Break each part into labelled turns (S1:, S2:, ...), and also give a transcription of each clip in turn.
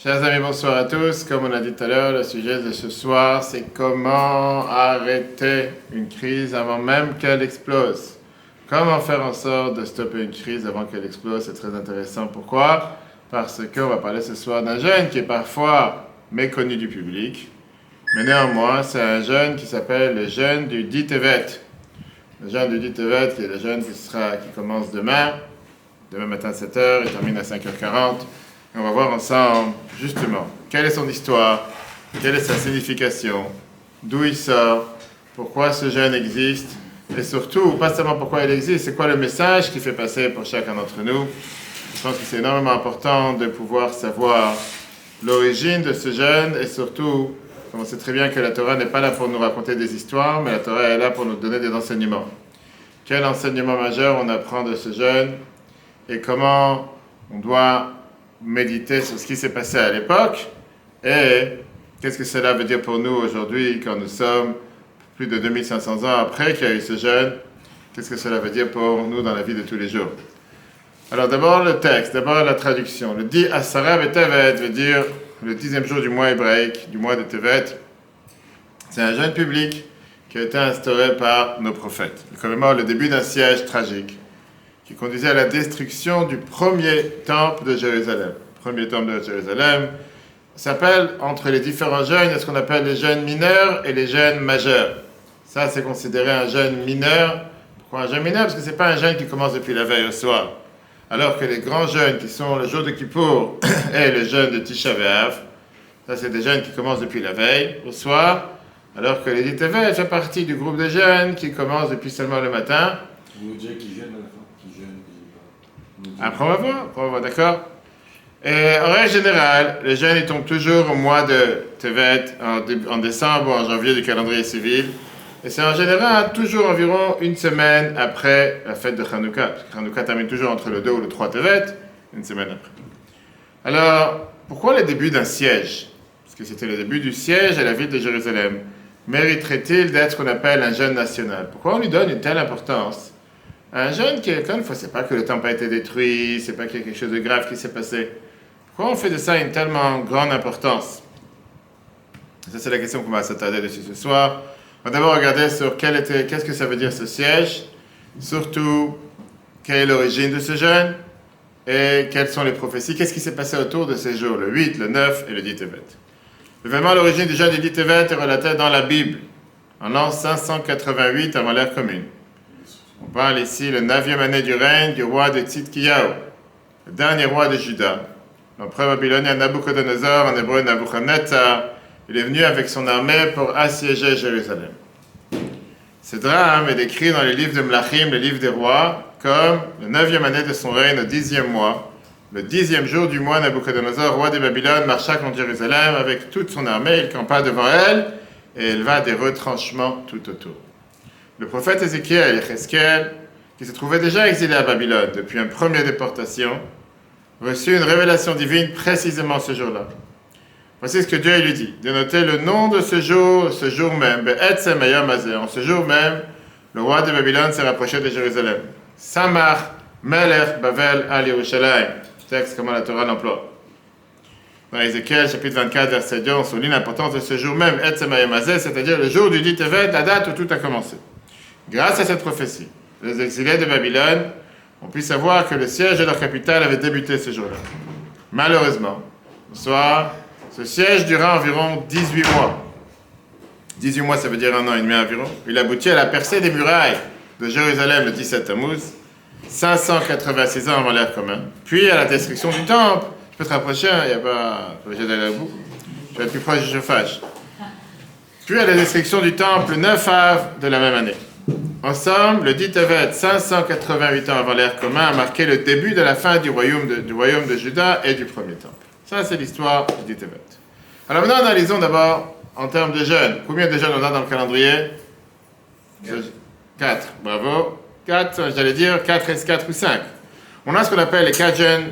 S1: Chers amis, bonsoir à tous. Comme on a dit tout à l'heure, le sujet de ce soir, c'est comment arrêter une crise avant même qu'elle explose. Comment faire en sorte de stopper une crise avant qu'elle explose, c'est très intéressant. Pourquoi? Parce qu'on va parler ce soir d'un jeune qui est parfois méconnu du public, mais néanmoins, c'est un jeune qui s'appelle le jeune du dit Tevet. Le jeune du dit Tevet, qui est le jeune qui commence demain matin à 7h, il termine à 5h40. Et on va voir ensemble, justement, quelle est son histoire, quelle est sa signification, d'où il sort, pourquoi ce jeune existe, et surtout, pas seulement pourquoi il existe, c'est quoi le message qu'il fait passer pour chacun d'entre nous. Je pense que c'est énormément important de pouvoir savoir l'origine de ce jeune, et surtout, on sait très bien que la Torah n'est pas là pour nous raconter des histoires, mais la Torah est là pour nous donner des enseignements. Quel enseignement majeur on apprend de ce jeune, et comment on doit méditer sur ce qui s'est passé à l'époque et qu'est-ce que cela veut dire pour nous aujourd'hui quand nous sommes plus de 2500 ans après qu'il y a eu ce jeûne. Qu'est-ce que cela veut dire pour nous dans la vie de tous les jours. Alors d'abord le texte, d'abord la traduction. Le dit Asara Tevet veut dire le 10e jour du mois hébraïque, du mois de Tevet. C'est un jeûne public qui a été instauré par nos prophètes. Il commémore le début d'un siège tragique qui conduisait à la destruction du premier temple de Jérusalem. Le premier temple de Jérusalem s'appelle, entre les différents jeûnes, ce qu'on appelle les jeûnes mineurs et les jeûnes majeurs. Ça, c'est considéré un jeûne mineur. Pourquoi un jeûne mineur? Parce que ce n'est pas un jeûne qui commence depuis la veille au soir. Alors que les grands jeûnes, qui sont le jour de Kippour et le jeûne de Tisha B'Av, ça, c'est des jeûnes qui commencent depuis la veille au soir, alors que les Dit Tevet fait partie du groupe de jeûnes qui commencent depuis seulement le matin.
S2: Vous nous direz qui jeûne à la fin?
S1: Après on va voir, d'accord. Et en règle générale, le jeûne il tombe toujours au mois de Tevet, en décembre ou en janvier du calendrier civil. Et c'est en général toujours environ une semaine après la fête de Hanouka. Parce que Hanouka termine toujours entre le 2 ou le 3 Tevet, une semaine après. Alors, pourquoi le début d'un siège? Parce que c'était le début du siège à la ville de Jérusalem. Mériterait-il d'être ce qu'on appelle un jeûne national? Pourquoi on lui donne une telle importance? Un jeune qui, encore une fois, c'est pas que le temple a été détruit, c'est pas qu'il y a quelque chose de grave qui s'est passé. Pourquoi on fait de ça une tellement grande importance? Ça, c'est la question qu'on va s'attarder dessus ce soir. On va d'abord regarder sur qu'est-ce que ça veut dire ce siège, surtout quelle est l'origine de ce jeûne et quelles sont les prophéties, qu'est-ce qui s'est passé autour de ces jours, le 8, le 9 et le 10 Tevet. Vraiment, l'origine du jeûne du 10 Tevet est relatée dans la Bible, en l'an 588 avant l'ère commune. On parle ici le 9e année du règne du roi de Tzidkiyahu, le dernier roi de Juda. L'empereur babylonien Nabuchodonosor, en hébreu Nabuchodonosor, il est venu avec son armée pour assiéger Jérusalem. Ce drame est décrit dans les livres de Mlachim, les livres des rois, comme le 9e année de son règne, le 10e mois. Le 10e jour du mois, Nabuchodonosor, roi de Babylone, marcha contre Jérusalem avec toute son armée, il campa devant elle et éleva des retranchements tout autour. Le prophète Ézéchiel, qui se trouvait déjà exilé à Babylone depuis une première déportation, reçut une révélation divine précisément ce jour-là. Voici ce que Dieu lui dit, de noter le nom de ce jour même, en ce jour même, le roi de Babylone s'est rapproché de Jérusalem. Samach Melech Bavel al Yerushalayim. Texte comment la Torah l'emploie. Dans Ézéchiel, chapitre 24, verset 2, on souligne l'importance de ce jour même, c'est-à-dire le jour du dit Tevet, la date où tout a commencé. Grâce à cette prophétie, les exilés de Babylone ont pu savoir que le siège de leur capitale avait débuté ce jour-là. Malheureusement, ce siège dura environ 18 mois. 18 mois, ça veut dire 1 an et demi environ. Il aboutit à la percée des murailles de Jérusalem le 17 Tammuz, 586 ans avant l'ère commune, puis à la destruction du temple. Je peux te rapprocher, il n'y a pas obligé d'aller au bout. Je vais être plus proche du chauffage. Puis à la destruction du temple le 9 av de la même année. Ensemble, le dit Tevet, 588 ans avant l'ère commune, a marqué le début de la fin du royaume de Juda et du premier temple. Ça, c'est l'histoire du dit Tevet. Alors maintenant, analysons d'abord en termes de jeûnes. Combien de jeûnes on a dans le calendrier? 4. Bravo. 4, j'allais dire 4 est 4 ou 5. On a ce qu'on appelle les 4 jeûnes.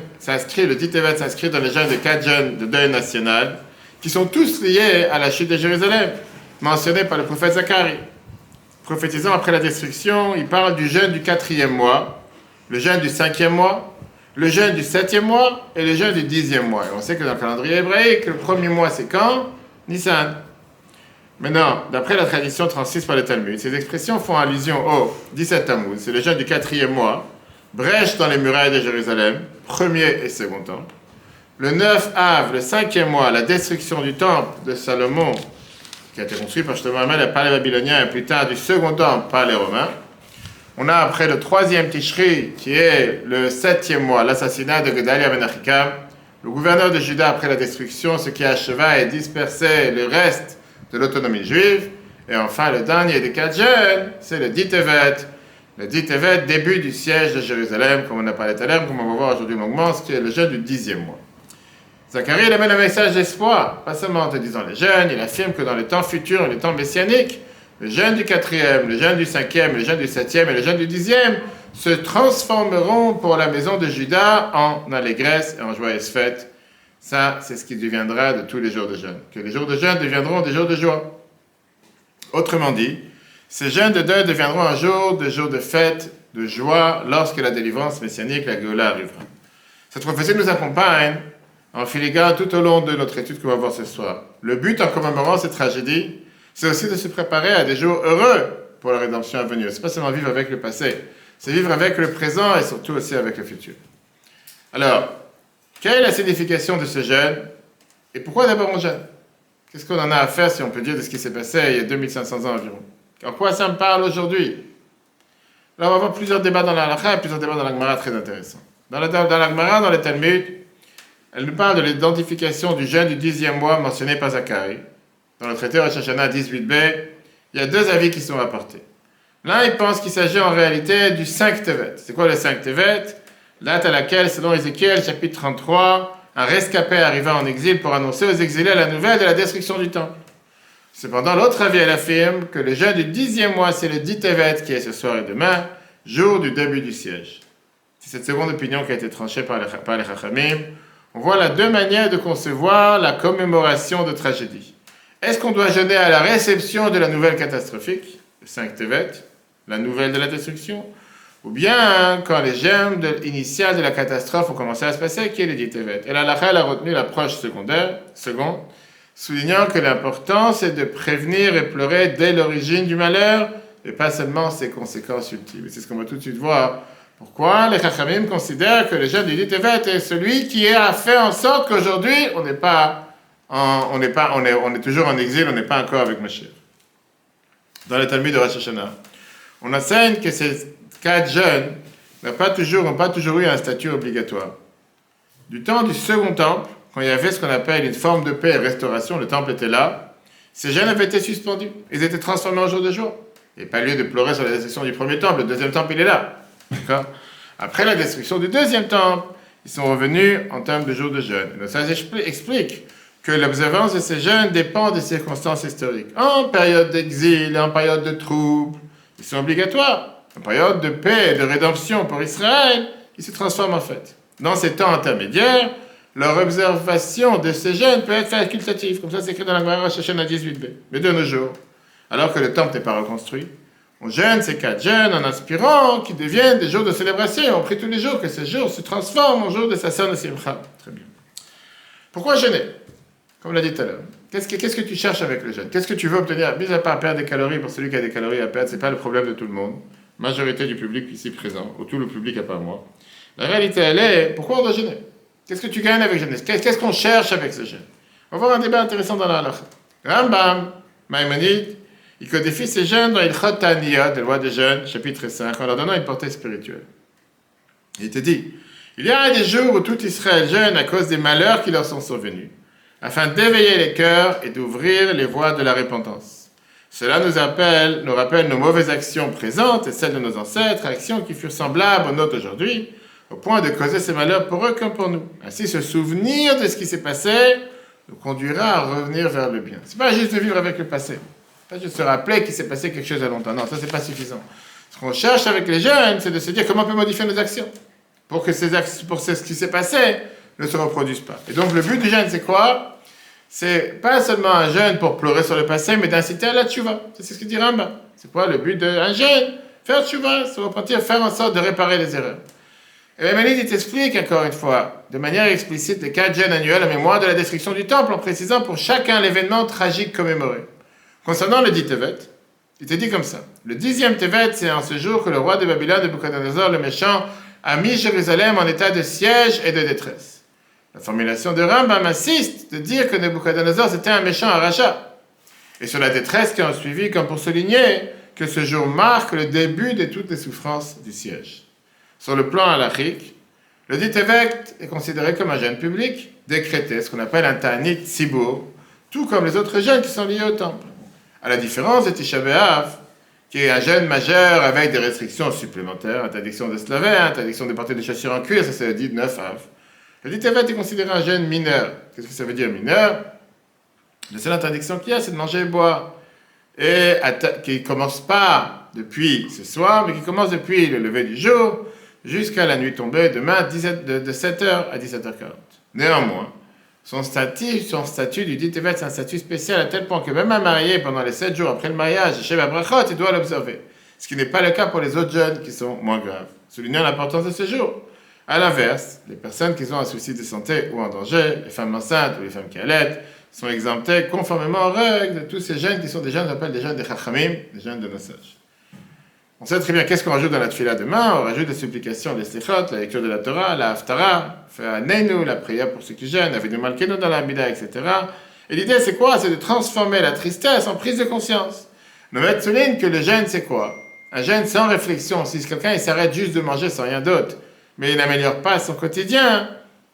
S1: Le dit Tevet s'inscrit dans les jeûnes de 4 jeûnes de deuil national, qui sont tous liés à la chute de Jérusalem, mentionnés par le prophète Zacharie. Prophétisant après la destruction, il parle du jeûne du 4e mois, le jeûne du 5e mois, le jeûne du 7e mois et le jeûne du 10e mois. Et on sait que dans le calendrier hébraïque, le premier mois c'est quand? Nissan. Maintenant, d'après la tradition transmise par le Talmud, ces expressions font allusion au 17 Tammuz, c'est le jeûne du 4e mois, brèche dans les murailles de Jérusalem, premier et second temple. Le 9 Av, le 5e mois, la destruction du temple de Salomon, qui a été construit par par les Babyloniens et plus tard du second temple par les Romains. On a après le 3e Tishri, qui est le 7e mois, l'assassinat de Gedalia ben Achikam, le gouverneur de Juda après la destruction, ce qui acheva et dispersait le reste de l'autonomie juive. Et enfin, le dernier des 4 jeûnes, c'est le 10 Tevet. Le 10 Tevet, début du siège de Jérusalem, comme on a parlé tout à l'heure, comme on va voir aujourd'hui longuement, ce qui est le jeûne du 10e mois. Zacharie il amène un message d'espoir, pas seulement en te disant les jeûnes, il affirme que dans les temps futurs, les temps messianiques, le jeûne du 4e, le jeûne du 5e, le jeûne du 7e et le jeûne du 10e se transformeront pour la maison de Juda en allégresse et en joyeuse fête. Ça, c'est ce qui deviendra de tous les jours de jeûne. Que les jours de jeûne deviendront des jours de joie. Autrement dit, ces jeûnes de deuil deviendront un jour de fête, de joie, lorsque la délivrance messianique, la Géoula, arrivera. Cette prophétie nous accompagne en filigrane tout au long de notre étude qu'on va voir ce soir. Le but en commémorant cette tragédie, c'est aussi de se préparer à des jours heureux pour la rédemption à venir. C'est pas seulement vivre avec le passé, c'est vivre avec le présent et surtout aussi avec le futur. Alors, quelle est la signification de ce jeûne et pourquoi d'abord on jeûne? Qu'est-ce qu'on en a à faire si on peut dire de ce qui s'est passé il y a 2500 ans environ? En quoi ça me parle aujourd'hui? Là, on va avoir plusieurs débats dans la halakha et plusieurs débats dans la Gemara très intéressants. Dans la Gemara, dans le Talmud, elle nous parle de l'identification du jeûne du 10e mois mentionné par Zacharie. Dans le traité Rosh Hashanah 18b, il y a 2 avis qui sont rapportés. L'un, il pense qu'il s'agit en réalité du 5 Tevet. C'est quoi le 5 Tevet? Date à laquelle, selon Ézéchiel, chapitre 33, un rescapé arriva en exil pour annoncer aux exilés la nouvelle de la destruction du temple. Cependant, l'autre avis, elle affirme que le jeûne du 10e mois, c'est le 10 Tevet qui est ce soir et demain, jour du début du siège. C'est cette seconde opinion qui a été tranchée par les Chachamim. On voit là 2 manières de concevoir la commémoration de tragédie. Est-ce qu'on doit jeûner à la réception de la nouvelle catastrophique, le 5 Tevet, la nouvelle de la destruction, ou bien quand les germes initiales de la catastrophe ont commencé à se passer, qui est le 10 Tevet? Et la halakha a retenu l'approche seconde, soulignant que l'important c'est de prévenir et pleurer dès l'origine du malheur, et pas seulement ses conséquences ultimes. Et c'est ce qu'on va tout de suite voir. Pourquoi les Chachamim considèrent que le jeûne du 10 Tevet est celui qui a fait en sorte qu'aujourd'hui, on est toujours en exil, on n'est pas encore avec Mashiach. Dans le Talmud de Rosh Hashanah, on enseigne que ces 4 jeûnes n'ont pas toujours eu un statut obligatoire. Du temps du second temple, quand il y avait ce qu'on appelle une forme de paix et restauration, le temple était là, ces jeûnes avaient été suspendus, ils étaient transformés en jour de jour. Il n'y a pas lieu de pleurer sur la destruction du premier temple, le deuxième temple il est là. D'accord? Après la destruction du deuxième temple, ils sont revenus en termes de jours de jeûne. Donc ça explique que l'observance de ces jeûnes dépend des circonstances historiques. En période d'exil, en période de trouble, ils sont obligatoires. En période de paix et de rédemption pour Israël, ils se transforment en fête. Dans ces temps intermédiaires, leur observation de ces jeûnes peut être facultative. Comme ça, c'est écrit dans la Gemara Rosh Hashanah 18b. Mais de nos jours, alors que le temple n'est pas reconstruit, on jeûne ces 4 jeûnes en aspirant qu'ils deviennent des jours de célébration. On prie tous les jours que ces jours se transforment en jours de sa sœur de Simcha. Très bien. Pourquoi jeûner? Comme on l'a dit tout à l'heure. Qu'est-ce que tu cherches avec le jeûne? Qu'est-ce que tu veux obtenir? Mis à part perdre des calories, pour celui qui a des calories à perdre, ce n'est pas le problème de tout le monde. Majorité du public ici présent, ou tout le public à part moi. La réalité, elle est, pourquoi on doit jeûner? Qu'est-ce que tu gagnes avec jeûner? Qu'est-ce qu'on cherche avec ce jeûne? On va voir un débat intéressant dans la halakha. Rambam, Maïmonide, il codifie ces jeûnes dans Ilchot Ta'aniyot, des lois des jeûnes, chapitre 5, en leur donnant une portée spirituelle. Il te dit, il y a des jours où tout Israël jeûne à cause des malheurs qui leur sont survenus, afin d'éveiller les cœurs et d'ouvrir les voies de la repentance. Cela nous rappelle nos mauvaises actions présentes et celles de nos ancêtres, actions qui furent semblables aux nôtres aujourd'hui, au point de causer ces malheurs pour eux comme pour nous. Ainsi, ce souvenir de ce qui s'est passé nous conduira à revenir vers le bien. C'est pas juste de vivre avec le passé. Pas juste se rappeler qu'il s'est passé quelque chose à longtemps. Non, ça, c'est pas suffisant. Ce qu'on cherche avec les jeunes, c'est de se dire comment on peut modifier nos actions pour que ce qui s'est passé ne se reproduise pas. Et donc, le but du jeûne, c'est quoi? C'est pas seulement un jeûne pour pleurer sur le passé, mais d'inciter à la tchouva. C'est ce que dit Rambam. C'est quoi le but d'un jeûne? Faire tchouva, se repentir, faire en sorte de réparer les erreurs. Et Maïmonide, il t'explique encore une fois, de manière explicite, les 4 jeûnes annuels en mémoire de la destruction du temple, en précisant pour chacun l'événement tragique commémoré. Concernant le dit Tevet, il te dit comme ça. Le 10e Tevet, c'est en ce jour que le roi de Babylone, Nebuchadnezzar le méchant, a mis Jérusalem en état de siège et de détresse. La formulation de Rambam insiste de dire que Nebuchadnezzar c'était un méchant rachat. Et sur la détresse qui en suivit, comme pour souligner que ce jour marque le début de toutes les souffrances du siège. Sur le plan halachique, le dit Tevet est considéré comme un jeûne public, décrété, ce qu'on appelle un ta'anit tzibur, tout comme les autres jeûnes qui sont liés au temple. À la différence de Tisha B'Av, qui est un jeûne majeur avec des restrictions supplémentaires, interdiction de se laver, interdiction de porter des chaussures en cuir, ça c'est le dit 9 Av. Le dit Tevet est considéré un jeûne mineur. Qu'est-ce que ça veut dire mineur? La seule interdiction qu'il y a, c'est de manger et boire. Et qui ne commence pas depuis ce soir, mais qui commence depuis le lever du jour, jusqu'à la nuit tombée, demain de 7h à 17h40. Néanmoins, son statut du dit Tevet, c'est un statut spécial à tel point que même un marié, pendant les 7 jours après le mariage, Sheva Brachot, il doit l'observer. Ce qui n'est pas le cas pour les autres jeunes qui sont moins graves, soulignant l'importance de ce jour. À l'inverse, les personnes qui ont un souci de santé ou en danger, les femmes enceintes ou les femmes qui allaitent, sont exemptées conformément aux règles de tous ces jeunes qui sont des jeunes, on appelle des jeunes des Chachamim, des jeunes de nos sages. On sait très bien qu'est-ce qu'on rajoute dans la tefila demain. On rajoute des supplications, les slichot, la lecture de la Torah, la haftara, faire neinu, la prière pour ceux qui jeûnent, avinu malkenu dans la mida, etc. Et l'idée c'est quoi? C'est de transformer la tristesse en prise de conscience. Le maître souligne que le jeûne c'est quoi? Un jeûne sans réflexion. Si quelqu'un il s'arrête juste de manger sans rien d'autre, mais il n'améliore pas son quotidien,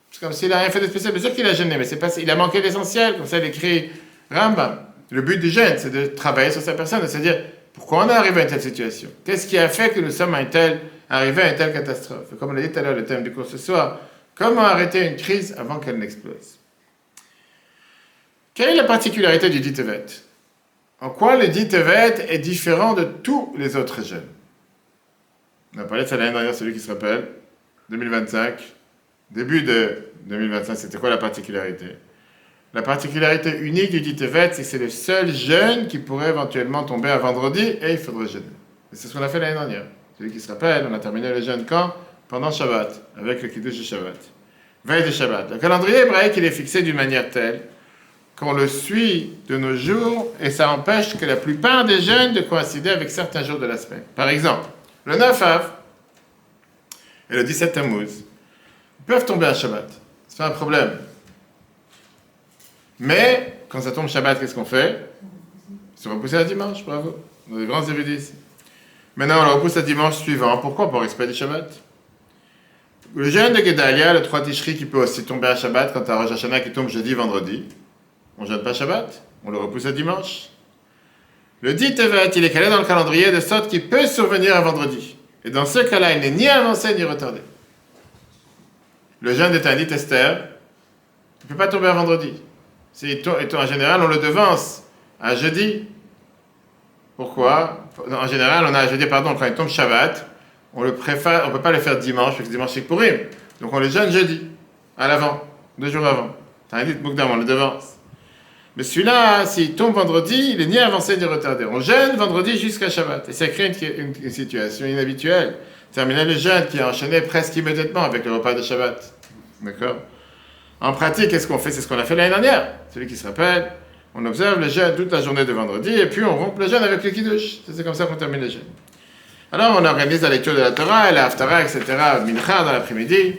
S1: c'est comme s'il n'a rien fait de spécial. Bien sûr qu'il a jeûné, mais c'est pas, il a manqué l'essentiel, comme ça il écrit Rambam. Le but du jeûne, c'est de travailler sur sa personne, de se dire pourquoi on est arrivé à une telle situation? Qu'est-ce qui a fait que nous sommes arrivés à une telle catastrophe? Comme on l'a dit tout à l'heure, le thème du cours ce soir, comment arrêter une crise avant qu'elle n'explose? Quelle est la particularité du dit Tevet? En quoi le dit Tevet est différent de tous les autres jeûnes? On a parlé de ça l'année dernière, celui qui se rappelle, 2025. Début de 2025, c'était quoi la particularité? La particularité unique du dit Tevet, c'est que c'est le seul jeûne qui pourrait éventuellement tomber un vendredi et il faudrait jeûner. Et c'est ce qu'on a fait l'année dernière. Celui qui se rappelle, on a terminé le jeûne quand? Pendant Shabbat, avec le Kiddush de Shabbat. Veille de Shabbat. Le calendrier hébraïque, il est fixé d'une manière telle qu'on le suit de nos jours et ça empêche que la plupart des jeûnes de coïncider avec certains jours de la semaine. Par exemple, le 9 Av et le 17 Tammuz peuvent tomber à Shabbat. C'est pas un problème. Mais, quand ça tombe Shabbat, qu'est-ce qu'on fait? Se repousser à dimanche, bravo. On a des grands érudits ici. Maintenant, on le repousse à dimanche suivant. Pourquoi? Pour respect du Shabbat. Le jeûne de Gedalia, le 3 Tishri qui peut aussi tomber à Shabbat, quand tu as Rosh Hashanah qui tombe jeudi, vendredi, on ne jeûne pas Shabbat, on le repousse à dimanche. Le dit Tevet, il est calé dans le calendrier de sorte qu'il peut survenir à vendredi. Et dans ce cas-là, il n'est ni avancé ni retardé. Le jeûne de Tanit Esther, il ne peut pas tomber à vendredi. En général, on le devance à jeudi. Pourquoi? En général, on a à jeudi, quand il tombe Shabbat, on ne peut pas le faire dimanche, parce que dimanche c'est Purim. Donc on le jeûne jeudi, à l'avant, 2 jours avant. Tanit Mukdam, on le devance. Mais celui-là, s'il tombe vendredi, il n'est ni avancé ni retardé. On jeûne vendredi jusqu'à Shabbat. Et ça crée une situation inhabituelle. Terminer le jeûne qui est enchaîné presque immédiatement avec le repas de Shabbat. D'accord? En pratique, qu'est-ce qu'on fait? C'est ce qu'on a fait l'année dernière. Celui qui se rappelle, on observe le jeûne toute la journée de vendredi et puis on rompt le jeûne avec le kiddush. C'est comme ça qu'on termine le jeûne. Alors on organise la lecture de la Torah, la haftara, etc., mincha dans l'après-midi,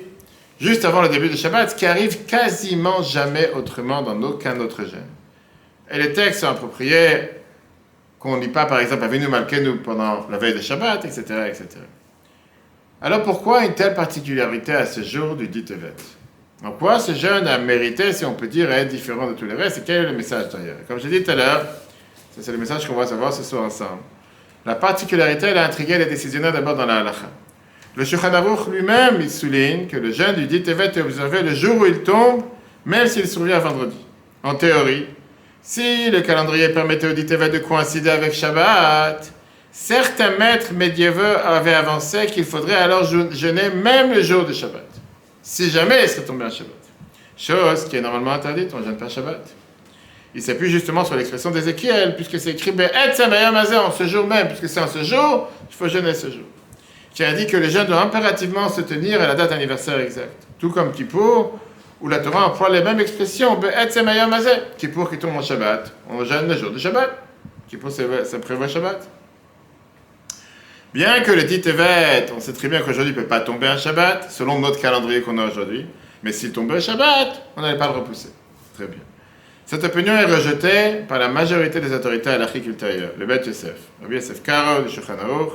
S1: juste avant le début de Shabbat, ce qui arrive quasiment jamais autrement dans aucun autre jeûne. Et les textes sont appropriés qu'on ne lit pas, par exemple, Avinu Malkenu pendant la veille de Shabbat, etc., etc. Alors pourquoi une telle particularité à ce jour du dit Tevet? En quoi ce jeûne a mérité, si on peut dire, à être différent de tous les restes, et quel est le message derrière? Comme je l'ai dit tout à l'heure, ça c'est le message qu'on va savoir ce soir ensemble. La particularité, elle a intrigué les décisionnaires d'abord dans la halakha. Le Shulchan Aruch lui-même, il souligne que le jeûne du dit Tevet est observé le jour où il tombe, même s'il survient vendredi. En théorie, si le calendrier permettait au dit Tevet de coïncider avec Shabbat, certains maîtres médiévaux avaient avancé qu'il faudrait alors jeûner même le jour de Shabbat. Si jamais il serait tombé en Shabbat. Chose qui est normalement interdite, on ne jeûne pas Shabbat. Il s'appuie justement sur l'expression d'Ézéchiel, puisque c'est écrit en ce jour même, puisque c'est en ce jour, il faut jeûner ce jour. qui indique que les jeunes doivent impérativement se tenir à la date anniversaire exacte. Tout comme Kippour, où la Torah emploie les mêmes expressions, Be'etzem Hayom Hazeh. Kippour qui tombe en Shabbat, on jeûne le jour de Shabbat. Kippour, ça prévoit Shabbat. Bien que le dit Tevet, on sait très bien qu'aujourd'hui il ne peut pas tomber un Shabbat, selon notre calendrier qu'on a aujourd'hui, mais s'il tombait un Shabbat, on n'allait pas le repousser. Très bien. Cette opinion est rejetée par la majorité des autorités halachiques ultérieures, le Beth Yosef. Rabbi Yosef Karo, du Shulchan Aruch,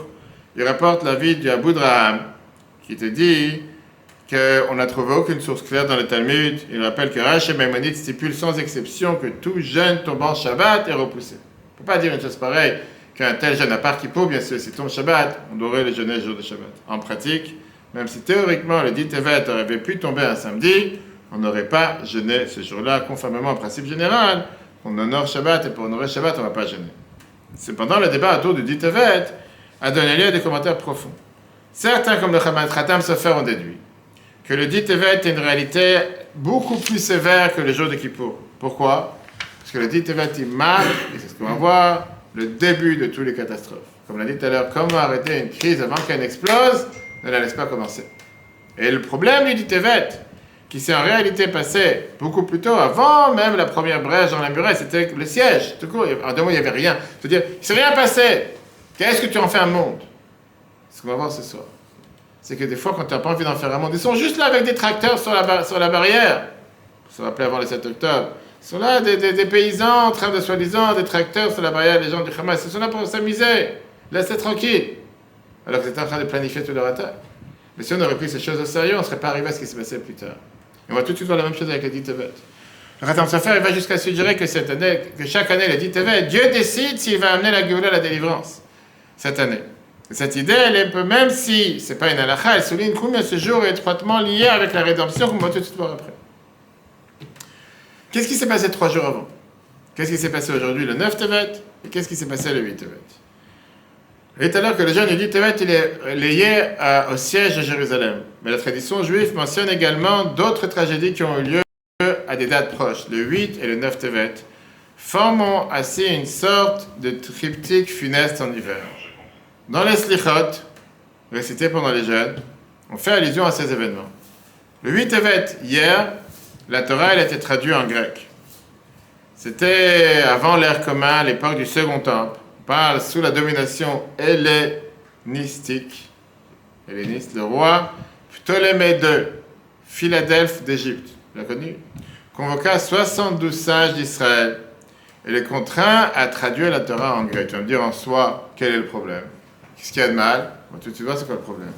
S1: il rapporte l'avis du Abu Draham, qui te dit qu'on n'a trouvé aucune source claire dans le Talmud. Il rappelle que Rashi et Maïmonide stipule sans exception que tout jeûne tombant Shabbat est repoussé. On ne peut pas dire une chose pareille, qu'un tel jeûne à part Kippour, bien sûr, s'il tombe Shabbat, on devrait le jeûner le jour de Shabbat. En pratique, même si théoriquement le dit Tevet aurait pu tomber un samedi, on n'aurait pas jeûné ce jour-là, conformément au principe général, qu'on honore Shabbat et pour honorer Shabbat, on ne va pas jeûner. Cependant, le débat autour du dit Tevet a donné lieu à des commentaires profonds. Certains, comme le Khatam Sofer, ont déduit que le dit Tevet est une réalité beaucoup plus sévère que le jour de Kippour. Pourquoi? Parce que le dit Tevet, il marque, et c'est ce qu'on va voir, le début de toutes les catastrophes. Comme l'a dit tout à l'heure, comment arrêter une crise avant qu'elle n'explose, ne la laisse pas commencer. Et le problème du dit Tevet, qui s'est en réalité passé beaucoup plus tôt, avant même la première brèche dans la muraille, c'était le siège. Tout court, en 2 mots, il n'y avait rien. C'est-à-dire, il ne s'est rien passé. Qu'est-ce que tu en fais un monde? Ce qu'on va voir ce soir, c'est que des fois, quand tu n'as pas envie d'en faire un monde, ils sont juste là avec des tracteurs sur la barrière. Pour se rappeler avant le 7 octobre. Ils sont là, des paysans en train de soi-disant, des tracteurs sur la barrière, les gens du Hamas. Ils sont là pour s'amuser. Laissez tranquille. Alors que c'était en train de planifier toute leur attaque. Mais si on aurait pris ces choses au sérieux, on ne serait pas arrivé à ce qui s'est passé plus tard. Et on va tout de suite voir la même chose avec le dit Tevet. Le Khatam Sofer, il va jusqu'à suggérer que cette année, que chaque année, le dit Tevet, Dieu décide s'il va amener la Géoula, la délivrance, cette année. Et cette idée, elle est, même si ce n'est pas une halakha, elle souligne combien ce jour est étroitement lié avec la rédemption, qu'on va tout de suite voir après. Qu'est-ce qui s'est passé 3 jours avant? Qu'est-ce qui s'est passé aujourd'hui, le 9 Tevet? Et qu'est-ce qui s'est passé le 8 Tevet? Et tout à l'heure que le jeune du dit Tevet, il est lié au siège de Jérusalem. Mais la tradition juive mentionne également d'autres tragédies qui ont eu lieu à des dates proches, le 8 et le 9 Tevet, formant ainsi une sorte de triptyque funeste en hiver. Dans les Slichot, récités pendant les jeûnes, on fait allusion à ces événements. Le 8 Tevet, hier, la Torah, elle a été traduite en grec. C'était avant l'ère commune, l'époque du Second Temple. On parle sous la domination helléniste, le roi Ptolémée II, Philadelphe d'Égypte, l'a connu, convoqua 72 sages d'Israël et les contraint à traduire la Torah en grec. Tu vas me dire en soi, quel est le problème? Qu'est-ce qu'il y a de mal? On va tout de suite voir c'est quoi le problème.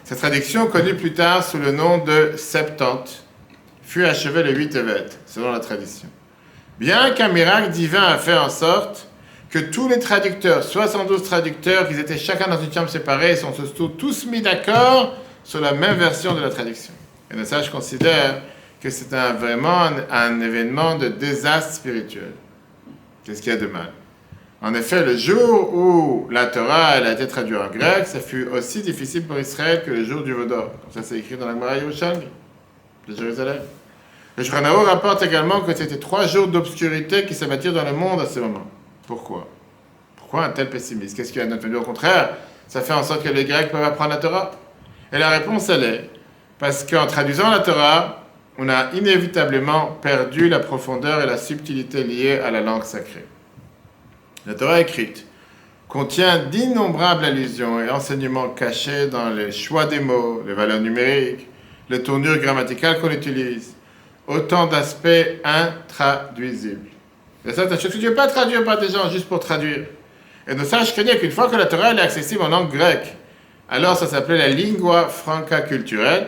S1: Cette traduction, connue plus tard sous le nom de Septante, fut achevée le 8 Tevet, selon la tradition. Bien qu'un miracle divin a fait en sorte que tous les traducteurs, 72 traducteurs, qu'ils étaient chacun dans une chambre séparée, sont tous mis d'accord sur la même version de la traduction. Et les sages considèrent que c'est vraiment un événement de désastre spirituel. Qu'est-ce qu'il y a de mal? En effet, le jour où la Torah elle a été traduite en grec, ça fut aussi difficile pour Israël que le jour du Vaudor. Comme ça, c'est écrit dans la Gemara Yerushalmi de Jérusalem. Le Shulchan Aruch rapporte également que c'était 3 jours d'obscurité qui s'abattirent dans le monde à ce moment. Pourquoi? Pourquoi un tel pessimisme? Qu'est-ce qu'il y a de notre? Au contraire, ça fait en sorte que les Grecs peuvent apprendre la Torah. Et la réponse, elle est parce qu'en traduisant la Torah, on a inévitablement perdu la profondeur et la subtilité liées à la langue sacrée. La Torah écrite contient d'innombrables allusions et enseignements cachés dans les choix des mots, les valeurs numériques, les tournures grammaticales qu'on utilise, autant d'aspects intraduisibles. Et ça, tu ne veux pas traduire par des gens juste pour traduire. Et nos sages craignaient qu'une fois que la Torah est accessible en langue grecque, alors ça s'appelait la lingua franca culturelle,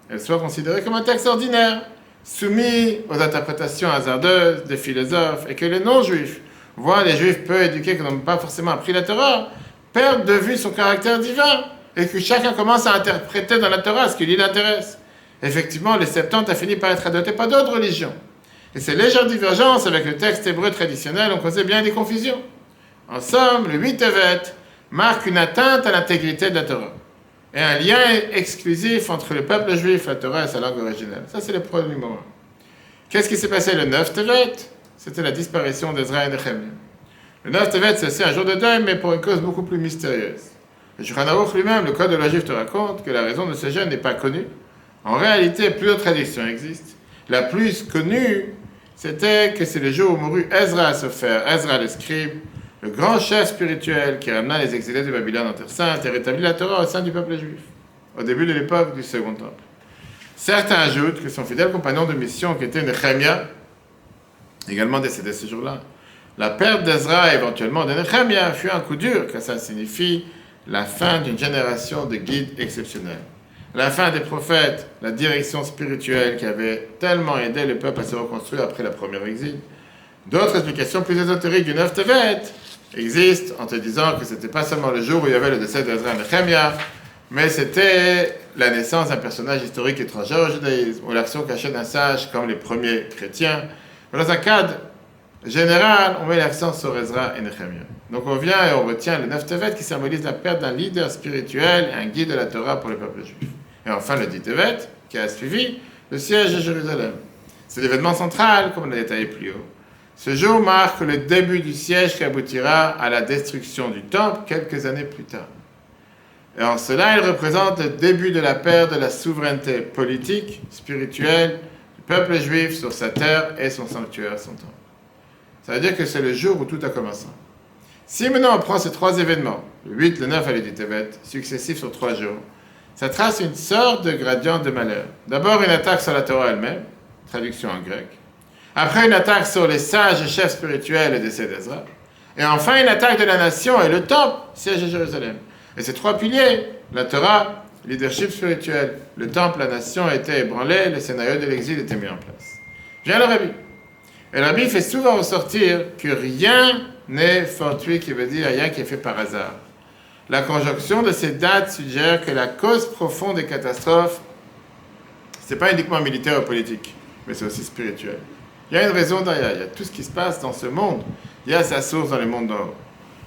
S1: elle soit considérée comme un texte ordinaire, soumis aux interprétations hasardeuses des philosophes, et que les non-juifs, voire les juifs peu éduqués qui n'ont pas forcément appris la Torah, perdent de vue son caractère divin, et que chacun commence à interpréter dans la Torah ce qui lui intéresse. Effectivement, les Septante a fini par être adoptés par d'autres religions. Et ces légères divergences avec le texte hébreu traditionnel ont causé bien des confusions. En somme, le 8 Tevet marque une atteinte à l'intégrité de la Torah et un lien exclusif entre le peuple juif, la Torah et sa langue originelle. Ça, c'est le problème numéro 1. Qu'est-ce qui s'est passé le 9 Tevet? C'était la disparition d'Ezra et Nehemia. Le 9 Tevet, c'est aussi un jour de deuil, mais pour une cause beaucoup plus mystérieuse. Le Shulchan Aruch lui-même, le Code de la Juif, te raconte que la raison de ce jeûne n'est pas connue. En réalité, plusieurs traductions existent. La plus connue, c'était que c'est le jour où mourut Ezra Sofer, Ezra le scribe, le grand chef spirituel qui ramena les exilés de Babylone en Terre Sainte et rétablit la Torah au sein du peuple juif, au début de l'époque du Second Temple. Certains ajoutent que son fidèle compagnon de mission, qui était Nehemia, également décédé ce jour-là, la perte d'Ezra et éventuellement de Nehemia fut un coup dur, car ça signifie la fin d'une génération de guides exceptionnels. La fin des prophètes, la direction spirituelle qui avait tellement aidé le peuple à se reconstruire après la première exil. D'autres explications plus ésotériques du Neuf Tevet existent en te disant que ce n'était pas seulement le jour où il y avait le décès d'Ezra et Nehemia, mais c'était la naissance d'un personnage historique étranger au judaïsme, ou l'action cachée d'un sage comme les premiers chrétiens. Mais dans un cadre général, on met l'accent sur Ezra et Nehemia. Donc on vient et on retient le Neuf Tevet qui symbolise la perte d'un leader spirituel et un guide de la Torah pour le peuple juif. Et enfin le 10 Tevet qui a suivi le siège de Jérusalem. C'est l'événement central, comme on l'a détaillé plus haut. Ce jour marque le début du siège qui aboutira à la destruction du temple quelques années plus tard. Et en cela, il représente le début de la perte de la souveraineté politique, spirituelle du peuple juif sur sa terre et son sanctuaire, son temple. Ça veut dire que c'est le jour où tout a commencé. Si maintenant on prend ces trois événements, le 8, le 9 et le 10 Tevet, successifs sur 3 jours, ça trace une sorte de gradient de malheur. D'abord une attaque sur la Torah elle-même, traduction en grec. Après une attaque sur les sages et chefs spirituels et décès d'Ezra. Et enfin une attaque de la nation et le temple, siège de Jérusalem. Et ces trois piliers, la Torah, le leadership spirituel, le temple, la nation étaient ébranlés, le scénario de l'exil était mis en place. Vient le Rabbi. Et le Rabbi fait souvent ressortir que rien n'est fortuit, qui veut dire rien qui est fait par hasard. La conjonction de ces dates suggère que la cause profonde des catastrophes, ce n'est pas uniquement militaire ou politique, mais c'est aussi spirituel. Il y a une raison derrière, il y a tout ce qui se passe dans ce monde, il y a sa source dans le monde d'en haut.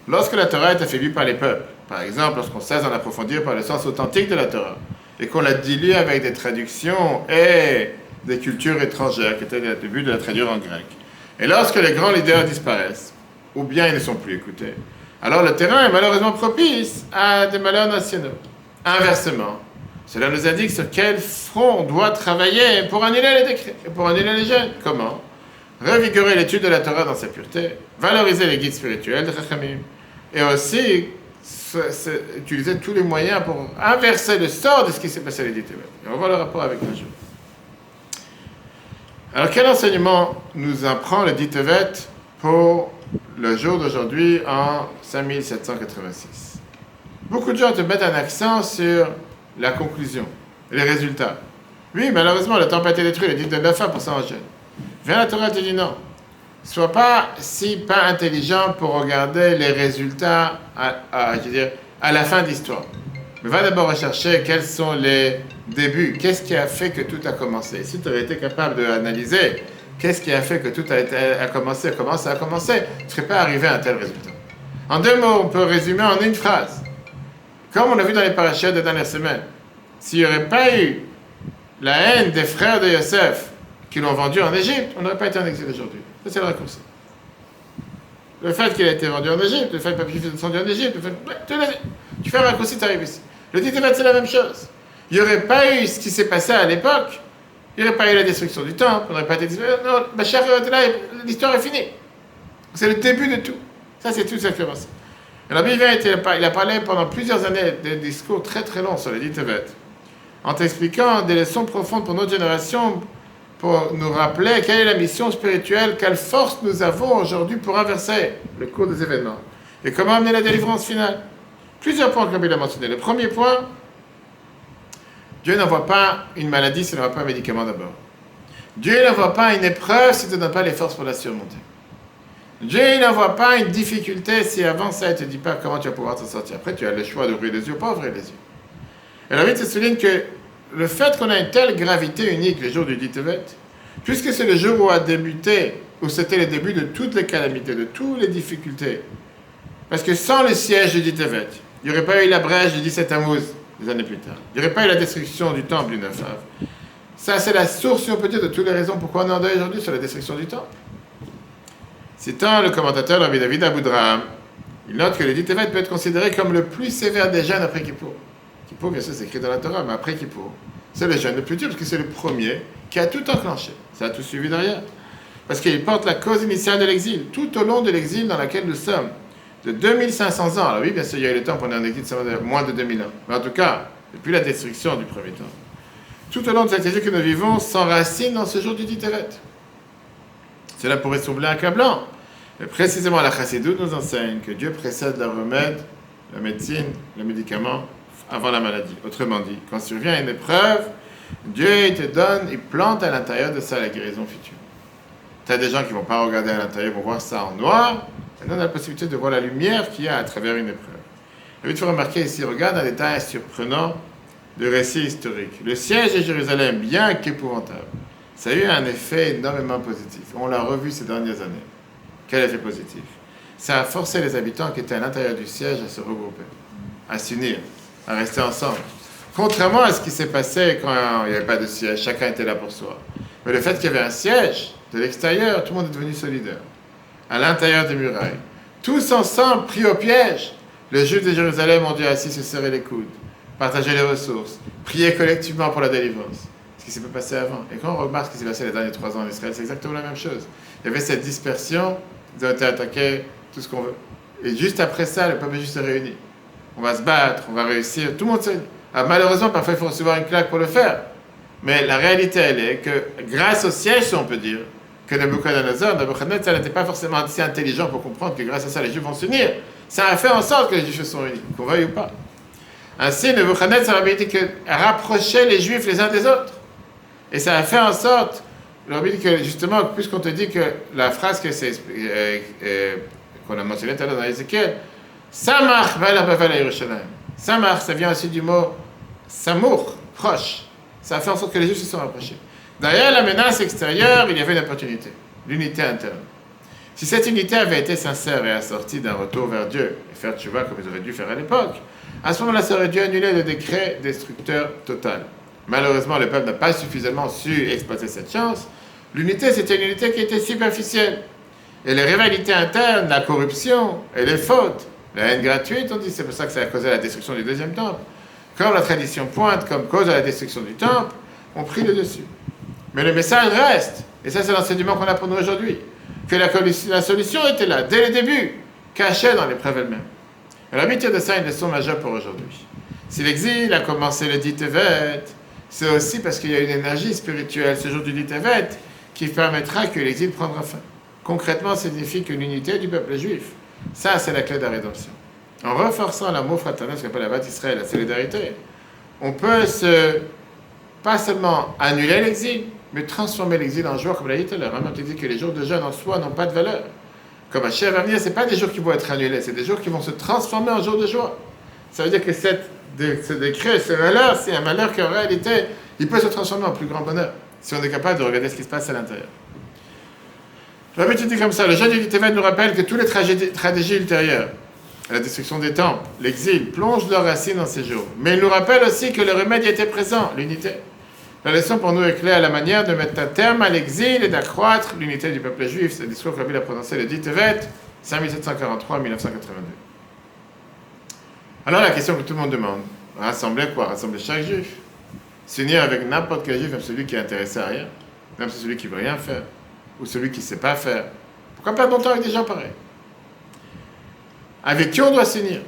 S1: Lorsque la Torah est affaiblie par les peuples, par exemple lorsqu'on cesse d'en approfondir par le sens authentique de la Torah, et qu'on la dilue avec des traductions et des cultures étrangères, qui étaient le but de la traduire en grec, et lorsque les grands leaders disparaissent, ou bien ils ne sont plus écoutés, alors le terrain est malheureusement propice à des malheurs nationaux. Inversement, cela nous indique sur quel front on doit travailler pour annuler les décrets, et pour annuler les jeûnes. Comment? Revigorer l'étude de la Torah dans sa pureté, valoriser les guides spirituels de Chachamim, et aussi utiliser tous les moyens pour inverser le sort de ce qui s'est passé à l'Édith. Et on voit le rapport avec le jour. Alors quel enseignement nous apprend le 10 Tevet pour le jour d'aujourd'hui en 5786? Beaucoup de gens te mettent un accent sur la conclusion, les résultats. Oui, malheureusement, le temple a été détruit, le 10 de 9% en jeûne. Viens la Torah te dit non. Sois pas intelligent pour regarder les résultats à la fin de l'histoire. Mais va d'abord rechercher quels sont les débuts. Qu'est-ce qui a fait que tout a commencé? Si tu aurais été capable d'analyser qu'est-ce qui a fait que tout a commencé, comment ça a commencé, tu ne serais pas arrivé à un tel résultat. En 2 mots, on peut résumer en une phrase. Comme on a vu dans les parachutes des dernières semaines, s'il n'y aurait pas eu la haine des frères de Yosef qui l'ont vendu en Égypte, on n'aurait pas été en exil aujourd'hui. Ça, c'est le raccourci. Le fait qu'il a été vendu en Égypte, le fait que le peuple juif est descendu en Égypte, tu fais un raccourci, tu arrives ici. Le 10 Tevet, c'est la même chose. Il n'y aurait pas eu ce qui s'est passé à l'époque, il n'y aurait pas eu la destruction du temple, on n'aurait pas été dit, non, Bachar est là, l'histoire est finie. C'est le début de tout. Ça, c'est tout ça qui a commencé. Et la Bible, il a parlé pendant plusieurs années des discours très très longs sur le 10 Tevet, en t'expliquant des leçons profondes pour notre génération, pour nous rappeler quelle est la mission spirituelle, quelle force nous avons aujourd'hui pour inverser le cours des événements, et comment amener la délivrance finale. Plusieurs points que la Bible a mentionnés. Le premier point, Dieu n'envoie pas une maladie s'il n'envoie pas un médicament d'abord. Dieu n'envoie pas une épreuve s'il ne te donne pas les forces pour la surmonter. Dieu n'envoie pas une difficulté si avant ça, il ne te dit pas comment tu vas pouvoir t'en sortir. Après, tu as le choix d'ouvrir les yeux ou pas ouvrir les yeux. Et la Bible se souligne que le fait qu'on a une telle gravité unique le jour du 10 Tevet, puisque c'est le jour où a débuté, où c'était le début de toutes les calamités, de toutes les difficultés, parce que sans le siège du 10 Tevet, il n'y aurait pas eu la brèche du 17 Tammuz, des années plus tard. Il n'y aurait pas eu la destruction du temple du 9 Av. Ça, c'est la source, si on peut dire, de toutes les raisons pourquoi on est en deuil aujourd'hui sur la destruction du temple. Citant le commentateur Rabbi David Aboudraham, Il note que le dit Tevet peut être considéré comme le plus sévère des jeûnes après Kippour. Kippour, bien sûr, c'est écrit dans la Torah, mais après Kippour, c'est le jeûne le plus dur parce que c'est le premier qui a tout enclenché. Ça a tout suivi derrière. Parce qu'il porte la cause initiale de l'exil, tout au long de l'exil dans lequel nous sommes, de 2500 ans. Alors oui, bien sûr, il y a eu le temps pendant un exil de moins de 2000 ans. Mais en tout cas, depuis la destruction du premier temps. Tout au long de cet exil que nous vivons s'enracine dans ce jour du dit Tevet. Cela pourrait sembler accablant. Mais précisément, la Chassidoute nous enseigne que Dieu précède le remède, la médecine, le médicament, avant la maladie. Autrement dit, quand survient une épreuve, Dieu il te donne, il plante à l'intérieur de ça la guérison future. Tu as des gens qui ne vont pas regarder à l'intérieur, vont voir ça en noir, et nous on a la possibilité de voir la lumière qu'il y a à travers une épreuve. Et il faut remarquer ici, regarde un détail surprenant de récit historique. Le siège de Jérusalem, bien qu'épouvantable, ça a eu un effet énormément positif. On l'a revu ces dernières années. Quel effet positif? Ça a forcé les habitants qui étaient à l'intérieur du siège à se regrouper, à s'unir, à rester ensemble. Contrairement à ce qui s'est passé quand il n'y avait pas de siège, chacun était là pour soi. Mais le fait qu'il y avait un siège, de l'extérieur, tout le monde est devenu solidaire. À l'intérieur des murailles. Tous ensemble, pris au piège. Les Juifs de Jérusalem ont dû assis se serrer les coudes, partager les ressources, prier collectivement pour la délivrance. Ce qui s'est pas passé avant. Et quand on remarque ce qui s'est passé les derniers 3 ans en Israël, c'est exactement la même chose. Il y avait cette dispersion, ils ont été attaqués, tout ce qu'on veut. Et juste après ça, le peuple juste s'est réuni. On va se battre, on va réussir, tout le monde s'est réuni. Alors, malheureusement, parfois il faut recevoir une claque pour le faire. Mais la réalité, elle est que grâce au siège, si on peut dire, que Nabuchodonosor n'était pas forcément assez intelligent pour comprendre que grâce à ça, les Juifs vont s'unir. Ça a fait en sorte que les Juifs se sont unis, qu'on veuille ou pas. Ainsi, Nabuchodonosor a dit que rapprocher les Juifs les uns des autres. Et ça a fait en sorte, il a dit que justement, puisqu'on te dit que la phrase que c'est, qu'on a mentionnée tout à l'heure dans Ézéchiel, Samach vala bavala Yerushalayim. Samach, ça vient aussi du mot Samour, proche. Ça a fait en sorte que les Juifs se sont rapprochés. Derrière la menace extérieure, il y avait une opportunité, l'unité interne. Si cette unité avait été sincère et assortie d'un retour vers Dieu, et faire tchouva comme ils auraient dû faire à l'époque, à ce moment-là, ça aurait dû annuler le décret destructeur total. Malheureusement, le peuple n'a pas suffisamment su exploiter cette chance. L'unité, c'était une unité qui était superficielle. Et les rivalités internes, la corruption et les fautes, la haine gratuite, on dit, c'est pour ça que ça a causé la destruction du deuxième temple. Comme la tradition pointe comme cause de la destruction du temple, ont pris le dessus. Mais le message reste, et ça c'est l'enseignement qu'on a pour nous aujourd'hui, que la solution était là, dès le début, cachée dans l'épreuve elle-même. Et la tire de ça une leçon majeure pour aujourd'hui. Si l'exil a commencé le dit Tevet, c'est aussi parce qu'il y a une énergie spirituelle, ce jour du dit Tevet, qui permettra que l'exil prendra fin. Concrètement, ça signifie que l'unité du peuple juif, ça c'est la clé de la rédemption. En renforçant l'amour fraternel, ce qu'on appelle la bâtisse Israël, la solidarité, on peut pas seulement annuler l'exil, mais transformer l'exil en joie, comme l'a dit tout à l'heure. On dit que les jours de jeûne en soi n'ont pas de valeur. Comme Hachem va venir, ce n'est pas des jours qui vont être annulés, c'est des jours qui vont se transformer en jours de joie. Ça veut dire que ce décret, ce malheur, c'est un malheur qui en réalité, il peut se transformer en plus grand bonheur, si on est capable de regarder ce qui se passe à l'intérieur. L'habitude dit comme ça, le jeûne du Tevet nous rappelle que toutes les tragédies ultérieures, la destruction des temples, l'exil, plongent leurs racines dans ces jours. Mais il nous rappelle aussi que le remède y était présent, l'unité. La leçon pour nous est claire, la manière de mettre un terme à l'exil et d'accroître l'unité du peuple juif. C'est le discours que Rabbi a prononcé le dit Tevet, 5743-1982. Alors la question que tout le monde demande, rassembler quoi? Rassembler chaque juif. S'unir avec n'importe quel juif, même celui qui est intéressé à rien, même celui qui ne veut rien faire, ou celui qui ne sait pas faire. Pourquoi perdre longtemps avec des gens pareils? Avec qui on doit s'unir?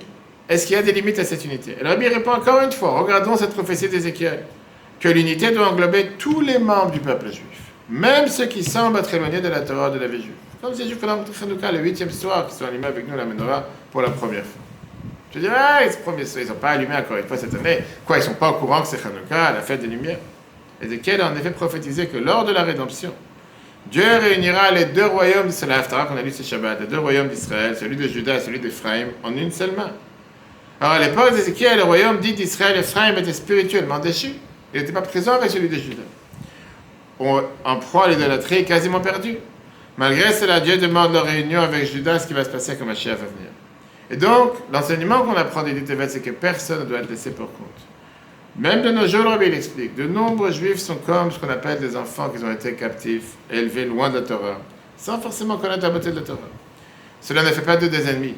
S1: Est-ce qu'il y a des limites à cette unité? Et le Rabbi répond encore une fois, regardons cette prophétie d'Ézéchiel, que l'unité doit englober tous les membres du peuple juif, même ceux qui semblent être éloignés de la Torah de la vie juive. Comme ces juifs que dans Chanukah, le 8e soir, qui sont allumés avec nous la menorah pour la première fois. Je dis, ils n'ont pas allumé encore une fois cette année. Quoi, ils ne sont pas au courant que c'est Chanukah, la fête des Lumières? Ézéchiel a en effet prophétisé que lors de la rédemption, Dieu réunira les deux royaumes, c'est la Haftarah qu'on a lu ce Shabbat, les deux royaumes d'Israël, celui de Juda et celui d'Ephraïm, en une seule main. Alors à l'époque d'Ézéchiel, le royaume dit d'Israël, Ephraïm était spirituellement déchu. Il n'était pas présent avec celui de Juda. En proie à l'idolâtrie, quasiment perdu. Malgré cela, Dieu demande leur réunion avec Juda, ce qui va se passer quand Mashiach va venir. Et donc, l'enseignement qu'on apprend des Tevet, c'est que personne ne doit être laissé pour compte. Même de nos jours, le Rabbi explique, de nombreux juifs sont comme ce qu'on appelle des enfants qui ont été captifs, élevés loin de la Torah, sans forcément connaître la beauté de la Torah. Cela ne fait pas d'eux des ennemis,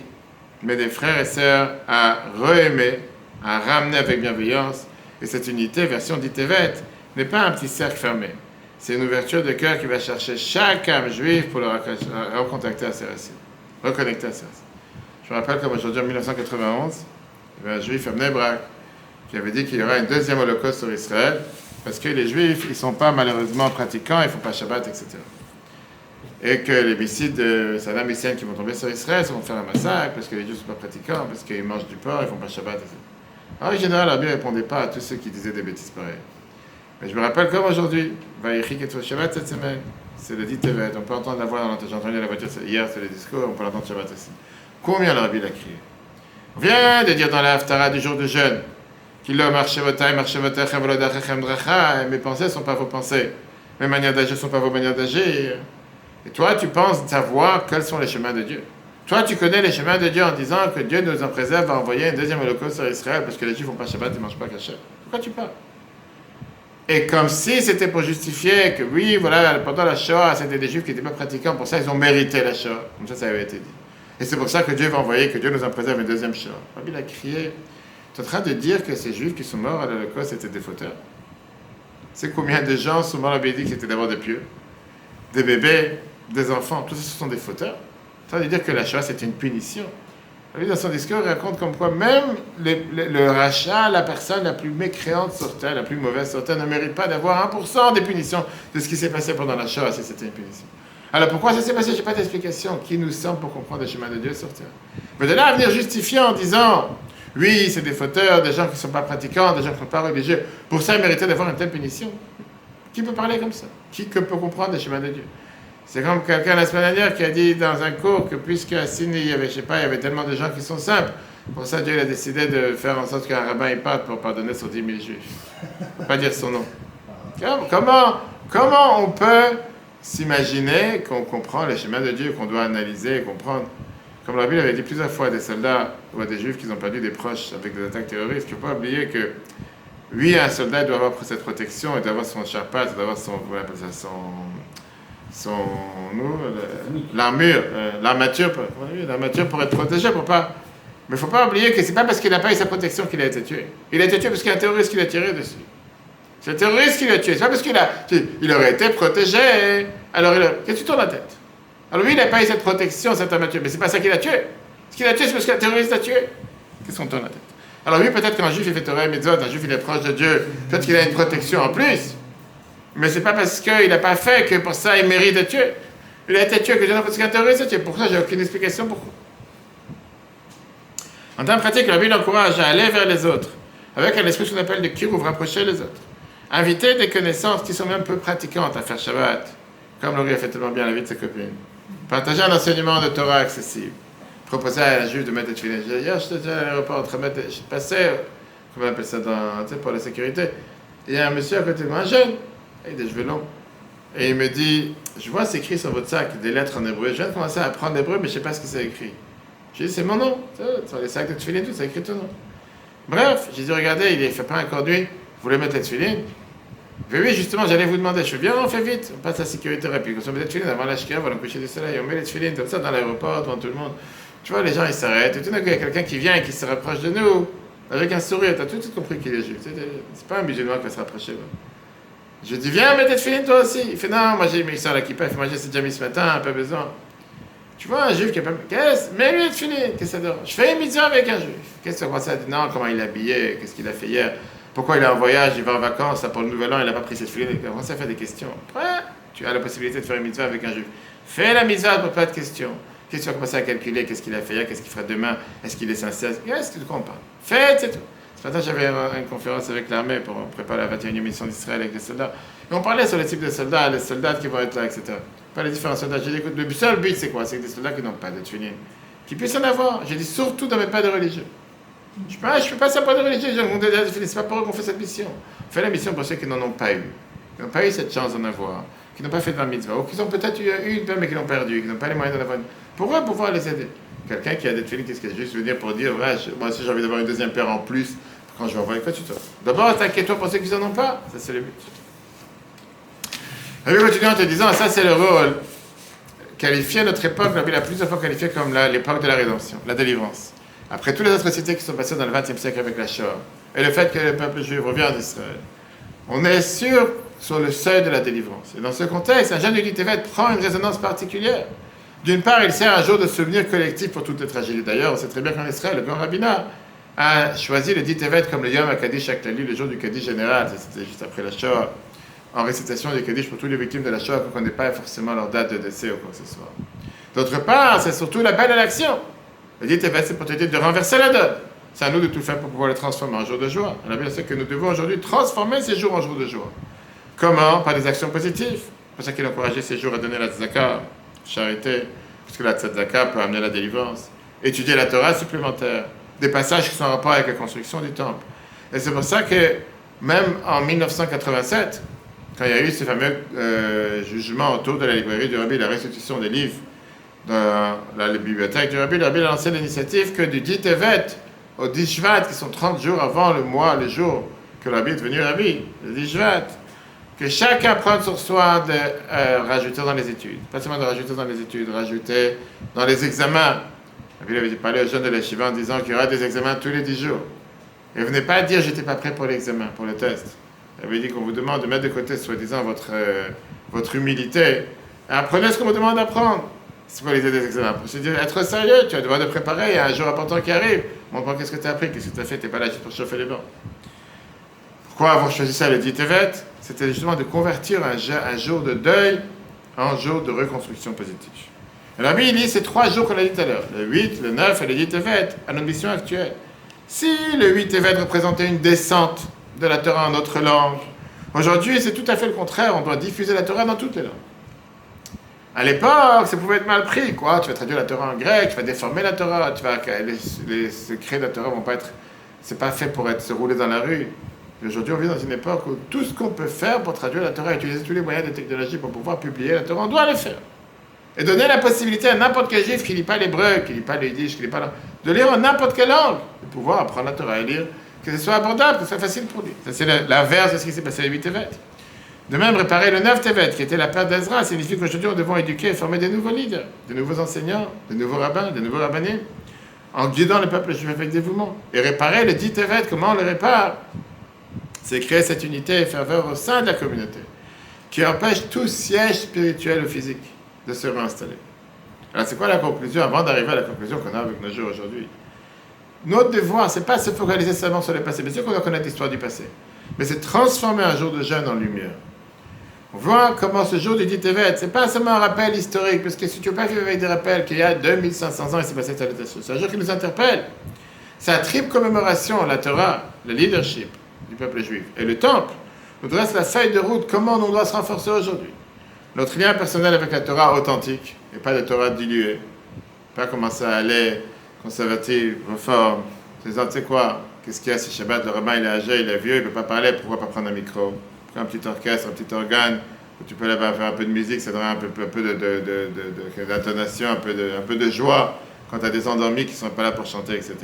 S1: mais des frères et sœurs à re-aimer, à ramener avec bienveillance. Et cette unité, version d'Itevet, n'est pas un petit cercle fermé. C'est une ouverture de cœur qui va chercher chaque âme juive pour le recontacter à ses racines, reconnecter à ses racines. Je me rappelle comme aujourd'hui en 1991, il y avait un juif à Bnei Brak qui avait dit qu'il y aura un deuxième holocauste sur Israël parce que les juifs, ils ne sont pas malheureusement pratiquants, ils ne font pas Shabbat, etc. Et que les missiles de Saddam Hussein qui vont tomber sur Israël vont faire un massacre parce que les juifs ne sont pas pratiquants, parce qu'ils mangent du porc, ils ne font pas Shabbat, etc. Alors, en général, Rabbi ne répondait pas à tous ceux qui disaient des bêtises pareilles. Mais je me rappelle comme aujourd'hui, Vaïchi Ketvo Shabbat cette semaine, c'est le dit Tevet. On peut entendre la voix dans l'entendre. J'ai entendu la voiture hier, c'est le discours, on peut l'entendre Shabbat aussi. Combien le Rabbi l'a crié? On vient de dire dans la Haftara du jour de jeûne qu'il a marché mes pensées ne sont pas vos pensées, mes manières d'agir ne sont pas vos manières d'agir. Et toi, tu penses savoir quels sont les chemins de Dieu. Toi, tu connais les chemins de Dieu en disant que Dieu nous en préserve à envoyer un deuxième holocauste sur Israël parce que les Juifs ne font pas Shabbat, ils ne mangent pas Kasher. Pourquoi tu parles? Et comme si c'était pour justifier que oui, voilà, pendant la Shoah, c'était des Juifs qui n'étaient pas pratiquants, pour ça ils ont mérité la Shoah. Comme ça avait été dit. Et c'est pour ça que Dieu va envoyer, que Dieu nous en préserve une deuxième Shoah. Rabbi a crié, tu es en train de dire que ces Juifs qui sont morts à l'Holocauste étaient des fauteurs? C'est combien de gens sont morts à l'Holocauste qui étaient d'abord des pieux, des bébés, des enfants, tous ce sont des fauteurs. Ça veut dire que la Shoah c'est une punition. Rabbi dans son discours raconte comme quoi même le rachat, la personne la plus mécréante sur terre, la plus mauvaise sur terre, ne mérite pas d'avoir 1% des punitions de ce qui s'est passé pendant la Shoah si c'était une punition. Alors pourquoi ça s'est passé? Je n'ai pas d'explication. Qui nous sommes pour comprendre le chemin de Dieu sur terre? Mais de là à venir justifier en disant oui, c'est des fauteurs, des gens qui ne sont pas pratiquants, des gens qui ne sont pas religieux. Pour ça, ils méritaient d'avoir une telle punition. Qui peut parler comme ça? Qui peut comprendre le chemin de Dieu? C'est comme quelqu'un la semaine dernière qui a dit dans un cours que puisque à Sydney, il y avait, je sais pas, il y avait tellement de gens qui sont simples, pour ça Dieu a décidé de faire en sorte qu'un rabbin il parte pour pardonner sur 10 000 juifs. Il ne faut pas dire son nom. Comment on peut s'imaginer qu'on comprend le chemin de Dieu, qu'on doit analyser et comprendre? Comme la Bible avait dit plusieurs fois à des soldats ou à des juifs qui ont perdu des proches avec des attaques terroristes, il ne faut pas oublier que oui, un soldat doit avoir cette protection, il doit avoir son charpat, il doit avoir son, comment on appelle ça, l'armature pour être protégé, pour pas. Mais il ne faut pas oublier que c'est pas parce qu'il n'a pas eu sa protection qu'il a été tué. Il a été tué parce qu'il y a un terroriste qui l'a tiré dessus. C'est le terroriste qui l'a tué. C'est pas parce il aurait été protégé. Alors qu'est-ce que tu tournes la tête? Alors lui, il n'a pas eu cette protection, cette armature. Mais c'est pas ça qu'il a tué. Ce qu'il a tué, c'est parce qu'un terroriste l'a tué. Qu'est-ce qu'on tourne la tête? Alors lui, peut-être qu'un juif, il fait Torah et Mitzvot, un juif, il est proche de Dieu. Peut-être qu'il a une protection en plus. Mais c'est pas parce qu'il n'a pas fait que pour ça il mérite de tuer. Il a été tué que Dieu n'a pas qu'un terroriste a tué. Pour ça, j'ai aucune explication pourquoi. En termes pratiques, la Bible encourage à aller vers les autres, avec un esprit qu'on appelle de kirouv, rapprocher les autres. Inviter des connaissances qui sont même peu pratiquantes à faire Shabbat, comme Laurie a fait tellement bien la vie de sa copine. Partager un enseignement de Torah accessible. Proposer à la juive de mettre des tefilines. Hier, j'étais déjà à l'aéroport, je passais, comment on appelle ça, pour la sécurité. Il y a un monsieur à côté de moi, un jeune, avec des cheveux longs. Et il me dit, je vois c'est écrit sur votre sac des lettres en hébreu. Je viens de commencer à apprendre l'hébreu, mais je ne sais pas ce que c'est écrit. J'ai dit, c'est mon nom. Sur les sacs de tefilines, tout, c'est écrit ton nom. Bref, j'ai dit, regardez, il ne fait pas un conduit. Vous voulez mettre les tefilines? Oui, justement, j'allais vous demander. Je suis bien, on fait vite. On passe la sécurité rapide. On met les tefilines avant l'ashkira, avant le coucher du soleil. On met les tefilines comme ça dans l'aéroport, devant tout le monde. Tu vois, les gens, ils s'arrêtent. Et tout d'un coup, il y a quelqu'un qui vient et qui se rapproche de nous, avec un sourire. Tu as tout de suite compris qu'il est juif. C'est pas un musulman qui va se rapprocher. Là. Je dis, viens, mets tes tefilines toi aussi. Il fait, non, moi j'ai mis ça à la kippa. Il fait, moi j'ai déjà mis ce matin, pas besoin. Tu vois, un juif qui a pas. Mets-lui les tefilines. Qu'est-ce que ça donne? Je fais une mitzvah avec un juif. Qu'est-ce que ça commence à dire? Non, comment il est habillé? Qu'est-ce qu'il a fait hier? Pourquoi il est en voyage? Il va en vacances, ça pour le nouvel an, il n'a pas pris ses tefilines. Il commence à faire des questions. Après, tu as la possibilité de faire une mitzvah avec un juif. Fais la mitzvah pour pas de questions. Qu'est-ce que tu vas commencer à calculer? Qu'est-ce qu'il a fait hier? Qu'est-ce qu'il fera demain? Est-ce qu'il est sincère? Qu'est-ce que tu comprends? Faites, c'est tout. Ce matin, j'avais une conférence avec l'armée pour préparer la 21e mission d'Israël avec les soldats. Et on parlait sur les types de soldats, les soldats qui vont être là, etc. Pas les différents soldats. J'ai dit, écoute, le seul but, c'est quoi? C'est que des soldats qui n'ont pas de tefilines, qui puissent en avoir. J'ai dit, surtout dans mes pas de religieux. Je ne fais pas ça pour des religieux. C'est pas pour eux qu'on fait cette mission. On fait la mission pour ceux qui n'en ont pas eu. Qui n'ont pas eu cette chance d'en avoir. Qui n'ont pas fait de la mitzvah. Ou qui ont peut-être eu une paix, mais qui l'ont perdu. Qui n'ont pas les moyens d'en avoir une. Pour eux, pouvoir les aider. Quelqu'un qui a des tefilines, qu'est-ce que je veux dire pour dire, ouais, moi aussi j'ai envie d'avoir une deuxième paire en plus. Quand je vais envoyer quoi, tu toi. D'abord, t'inquiète-toi pour ceux qui n'en ont pas. Ça, c'est le but. Et puis, continue en te disant, ça, c'est le rôle qualifié à notre époque, la Bible a plusieurs fois qualifié comme l'époque de la rédemption, la délivrance. Après toutes les atrocités qui sont passées dans le XXe siècle avec la Shoah, et le fait que le peuple juif revient en Israël, on est sur le seuil de la délivrance. Et dans ce contexte, un jeûne du dit Tevet prend une résonance particulière. D'une part, il sert un jour de souvenir collectif pour toutes les tragédies. D'ailleurs, on sait très bien qu'en Israël, le grand rabbinat a choisi le dit Tevet comme le Yom HaKadish HaKlali, le jour du Kaddish général, c'était juste après la Shoah, en récitation du Kaddish pour tous les victimes de la Shoah, qu'on ne connaît pas forcément leur date de décès ou quoi que ce soit. D'autre part, c'est surtout l'appel à l'action. Le dit Tevet, c'est pour te dire de renverser la donne. C'est à nous de tout faire pour pouvoir le transformer en jour de joie. La Bible sait que nous devons aujourd'hui transformer ces jours en jours de joie. Comment? Par des actions positives. C'est pour ça qu'il a encouragé ces jours à donner la tzedaka, charité, parce que la tzedaka peut amener la délivrance. Étudier la Torah supplémentaire, des passages qui sont en rapport avec la construction du temple. Et c'est pour ça que même en 1987, quand il y a eu ce fameux jugement autour de la librairie du Rabbi, la restitution des livres dans la bibliothèque du Rabbi, le Rabbi a lancé l'initiative que du 10 Tevet au 10 Shvat, qui sont 30 jours avant le jour que le Rabbi est devenu Rabbi, le 10 Shvat, que chacun prenne sur soi de rajouter dans les études. Pas seulement de rajouter dans les études, rajouter dans les examens. Le Rabbi avait parlé aux jeunes de la Shiva en disant qu'il y aura des examens tous les 10 jours. Et venez pas dire j'étais pas prêt pour l'examen, pour le test. Il avait dit qu'on vous demande de mettre de côté, soi-disant, votre humilité. Et apprenez ce qu'on vous demande d'apprendre. C'est quoi l'idée des examens? Pour se dire, être sérieux, tu vas devoir te préparer, il y a un jour important qui arrive. Montre-moi qu'est-ce que tu as appris, qu'est-ce que tu as fait, tu n'es pas là juste pour chauffer les bancs. Pourquoi avoir choisi ça, le dit Tevet? C'était justement de convertir un jour de deuil en jour de reconstruction positive. Et la Bible dit ces 3 jours qu'on a dit tout à l'heure, le 8, le 9 et le 10 Tevet, à notre mission actuelle. Si le 8 Tevet représentait une descente de la Torah en autre langue, aujourd'hui c'est tout à fait le contraire, on doit diffuser la Torah dans toutes les langues. À l'époque, ça pouvait être mal pris, quoi. Tu vas traduire la Torah en grec, tu vas déformer la Torah, les secrets de la Torah vont pas être, c'est pas fait pour se rouler dans la rue. Et aujourd'hui, on vit dans une époque où tout ce qu'on peut faire pour traduire la Torah, utiliser tous les moyens de technologie pour pouvoir publier la Torah, on doit le faire. Et donner la possibilité à n'importe quel juif qui ne lit pas l'hébreu, qui ne lit pas le yiddish, qui ne lit pas de lire en n'importe quelle langue, de pouvoir apprendre la Torah et lire, que ce soit abordable, que ce soit facile pour lui. Ça, c'est l'inverse de ce qui s'est passé à 8 Tevet. De même, réparer le 9 Tevet, qui était la perte d'Ezra, signifie qu'aujourd'hui, nous devons éduquer et former des nouveaux leaders, des nouveaux enseignants, des nouveaux rabbins, des nouveaux rabbinés, en guidant le peuple juif avec dévouement. Et réparer le 10 Tevet, comment on le répare? C'est créer cette unité et ferveur au sein de la communauté, qui empêche tout siège spirituel ou physique de se réinstaller. Alors, c'est quoi la conclusion, avant d'arriver à la conclusion qu'on a avec nos jours aujourd'hui? Notre devoir, c'est pas se focaliser seulement sur le passé, bien sûr qu'on doit connaître l'histoire du passé, mais c'est transformer un jour de jeûne en lumière. On voit comment ce jour du dit Tevet, c'est pas seulement un rappel historique, parce que si tu ne veux pas vivre avec des rappels qu'il y a 2500 ans, il s'est passé telle chose, c'est un jour qui nous interpelle. C'est un triple commémoration, la Torah, le leadership du peuple juif et le temple nous dresse la feuille de route, comment on doit se renforcer aujourd'hui. Notre lien personnel avec la Torah authentique, et pas de Torah diluée, pas commencer à aller conservative, réforme, c'est disant, tu sais quoi, qu'est-ce qu'il y a, c'est Shabbat, le rabbin il est âgé, il est vieux, il ne peut pas parler, pourquoi pas prendre un micro? Prends un petit orchestre, un petit organe, où tu peux là faire un peu de musique, ça donne un peu d'intonation, un peu de joie, quand tu as des endormis qui ne sont pas là pour chanter, etc.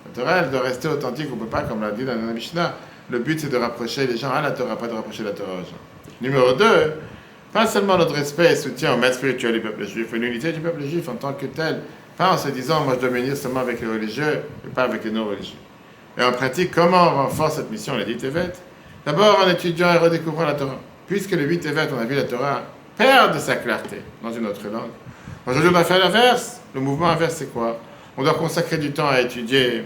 S1: La Torah, elle doit rester authentique, on ne peut pas, comme l'a dit dans la Mishnah, le but c'est de rapprocher les gens à la Torah, pas de rapprocher la Torah aux gens. Numéro 2, pas seulement notre respect et soutien au maître spirituel du peuple juif, mais l'unité du peuple juif en tant que tel, pas en se disant, moi je dois m'unir seulement avec les religieux, et pas avec les non-religieux. Et en pratique, comment on renforce cette mission, le dit Tevet? D'abord en étudiant et redécouvrant la Torah. Puisque le 8 Tevet, on a vu la Torah perdre de sa clarté dans une autre langue. Aujourd'hui, on doit faire l'inverse. Le mouvement inverse, c'est quoi? On doit consacrer du temps à étudier,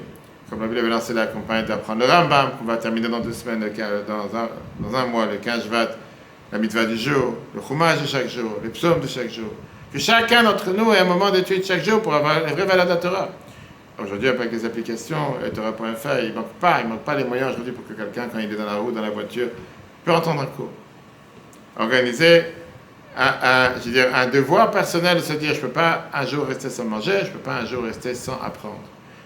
S1: comme la Bible avait lancé la campagne d'apprendre le Rambam, qu'on va terminer dans 2 semaines, dans un mois, le 15 Shvat, la mitzvah du jour, le chumash de chaque jour, les psaumes de chaque jour. Que chacun d'entre nous ait un moment d'étude chaque jour pour avoir la vraie valeur de la Torah. Aujourd'hui, avec les applications, Torah.fr, il ne manque pas les moyens aujourd'hui pour que quelqu'un, quand il est dans la route, dans la voiture, peut entendre un cours. Organiser un devoir personnel de se dire, je ne peux pas un jour rester sans manger, je ne peux pas un jour rester sans apprendre.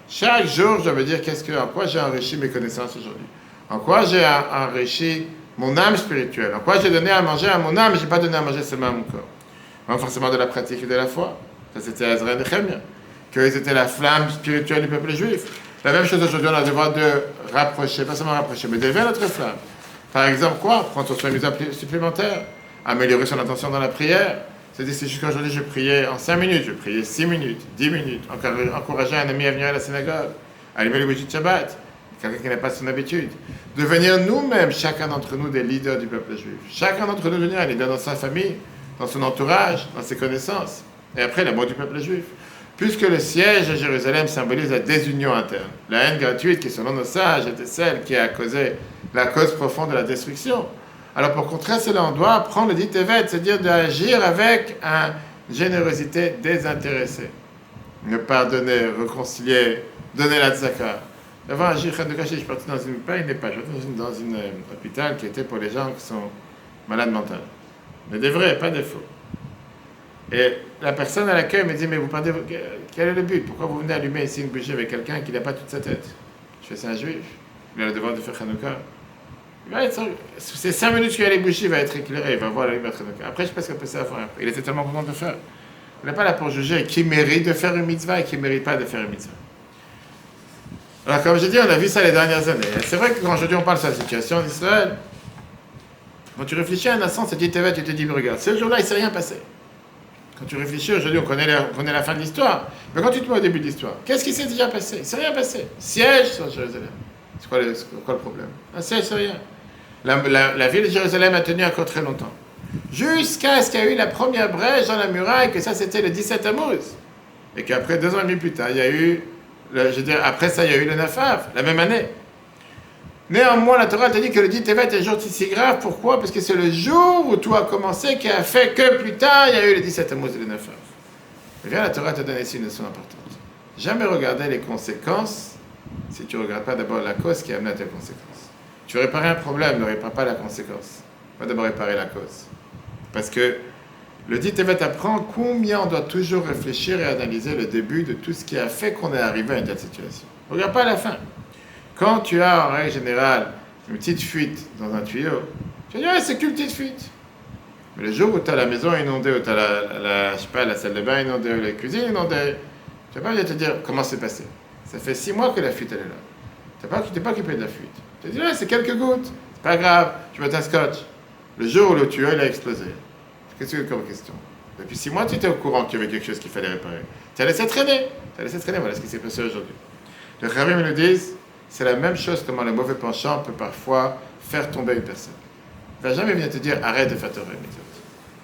S1: Chaque jour, je dois me dire en quoi j'ai enrichi mes connaissances aujourd'hui, en quoi j'ai enrichi mon âme spirituelle, en quoi j'ai donné à manger à mon âme, mais je n'ai pas donné à manger seulement à mon corps. Pas forcément de la pratique et de la foi. Ça, c'était Ezra et Nehemia. Qu'ils étaient la flamme spirituelle du peuple juif. La même chose aujourd'hui, on a le devoir de rapprocher, pas seulement rapprocher, mais d'élever notre flamme. Par exemple, quoi? Prendre sur soi une mise supplémentaire, améliorer son attention dans la prière. C'est-à-dire, si jusqu'à aujourd'hui je priais en 5 minutes, je priais 6 minutes, 10 minutes, encourager un ami à venir à la synagogue, allumer le bougie de Shabbat, quelqu'un qui n'a pas son habitude. Devenir nous-mêmes, chacun d'entre nous, des leaders du peuple juif. Chacun d'entre nous devenir un leader dans sa famille, dans son entourage, dans ses connaissances. Et après, l'amour du peuple juif. Puisque le siège à Jérusalem symbolise la désunion interne. La haine gratuite qui, selon nos sages, était celle qui a causé la cause profonde de la destruction. Alors pour contrer cela, on doit prendre le dit Tevet, c'est-à-dire d'agir avec une générosité désintéressée. Ne pardonner, réconcilier, donner la tzaka. Avant agir, je suis parti dans une dans un hôpital qui était pour les gens qui sont malades mentales. Mais des vrais, pas des faux. Et la personne à l'accueil me dit, mais vous parlez, quel est le but? Pourquoi vous venez allumer ici une bougie avec quelqu'un qui n'a pas toute sa tête? Je fais, c'est un juif. Il a le devoir de faire Hanouka. C'est 5 minutes qu'il y a les bougies, il va être éclairé, il va voir la lumière de Hanouka. Après, je passe qu'après ça, il était tellement content de le faire. Il n'est pas là pour juger qui mérite de faire une mitzvah et qui ne mérite pas de faire une mitzvah. Alors, comme je dis, on a vu ça les dernières années. C'est vrai que quand aujourd'hui on parle de la situation en Israël, quand tu réfléchis à un instant, c'est dit Tevet, tu te dis, regarde, ce jour-là, il ne s'est rien passé. Quand tu réfléchis, aujourd'hui, on connaît la fin de l'histoire. Mais quand tu te mets au début de l'histoire, qu'est-ce qui s'est déjà passé? Il ne s'est rien passé. Siège sur Jérusalem. C'est quoi le problème? Un siège, c'est rien. La ville de Jérusalem a tenu encore très longtemps. Jusqu'à ce qu'il y ait eu la première brèche dans la muraille, que ça, c'était le 17 Tammuz. Et qu'après, 2 ans et demi plus tard, il y a eu, après ça, il y a eu le 9 Av, la même année. Néanmoins, la Torah te dit que le dit Tevet est un jour si grave. Pourquoi? Parce que c'est le jour où tout a commencé qui a fait que plus tard, il y a eu le 17 Tammuz et le 9 Av. Et bien, la Torah te donne ici une leçon importante. Jamais regarder les conséquences si tu ne regardes pas d'abord la cause qui a amené à telle conséquence. Tu veux réparer un problème, ne répare pas la conséquence. Va d'abord réparer la cause. Parce que le dit Tevet apprend combien on doit toujours réfléchir et analyser le début de tout ce qui a fait qu'on est arrivé à une telle situation. Regarde pas la fin. Quand tu as, en règle générale, une petite fuite dans un tuyau, tu vas dire, ouais, c'est qu'une petite fuite. Mais le jour où tu as la maison inondée, où tu as la salle de bain inondée, ou la cuisine inondée, tu vas pas venir te dire comment c'est passé. Ça fait 6 mois que la fuite, elle est là. Tu t'es pas occupé de la fuite. Tu te dis, ouais, c'est quelques gouttes, c'est pas grave, tu mets un scotch. Le jour où le tuyau, il a explosé. Qu'est-ce que c'est comme question? Depuis 6 mois, tu étais au courant qu'il y avait quelque chose qu'il fallait réparer. Tu as laissé traîner. Voilà ce qui s'est passé aujourd'hui. Les Khamim nous disent, c'est la même chose comment le mauvais penchant peut parfois faire tomber une personne. Il ne va jamais venir te dire arrête de faire Torah mitzvot.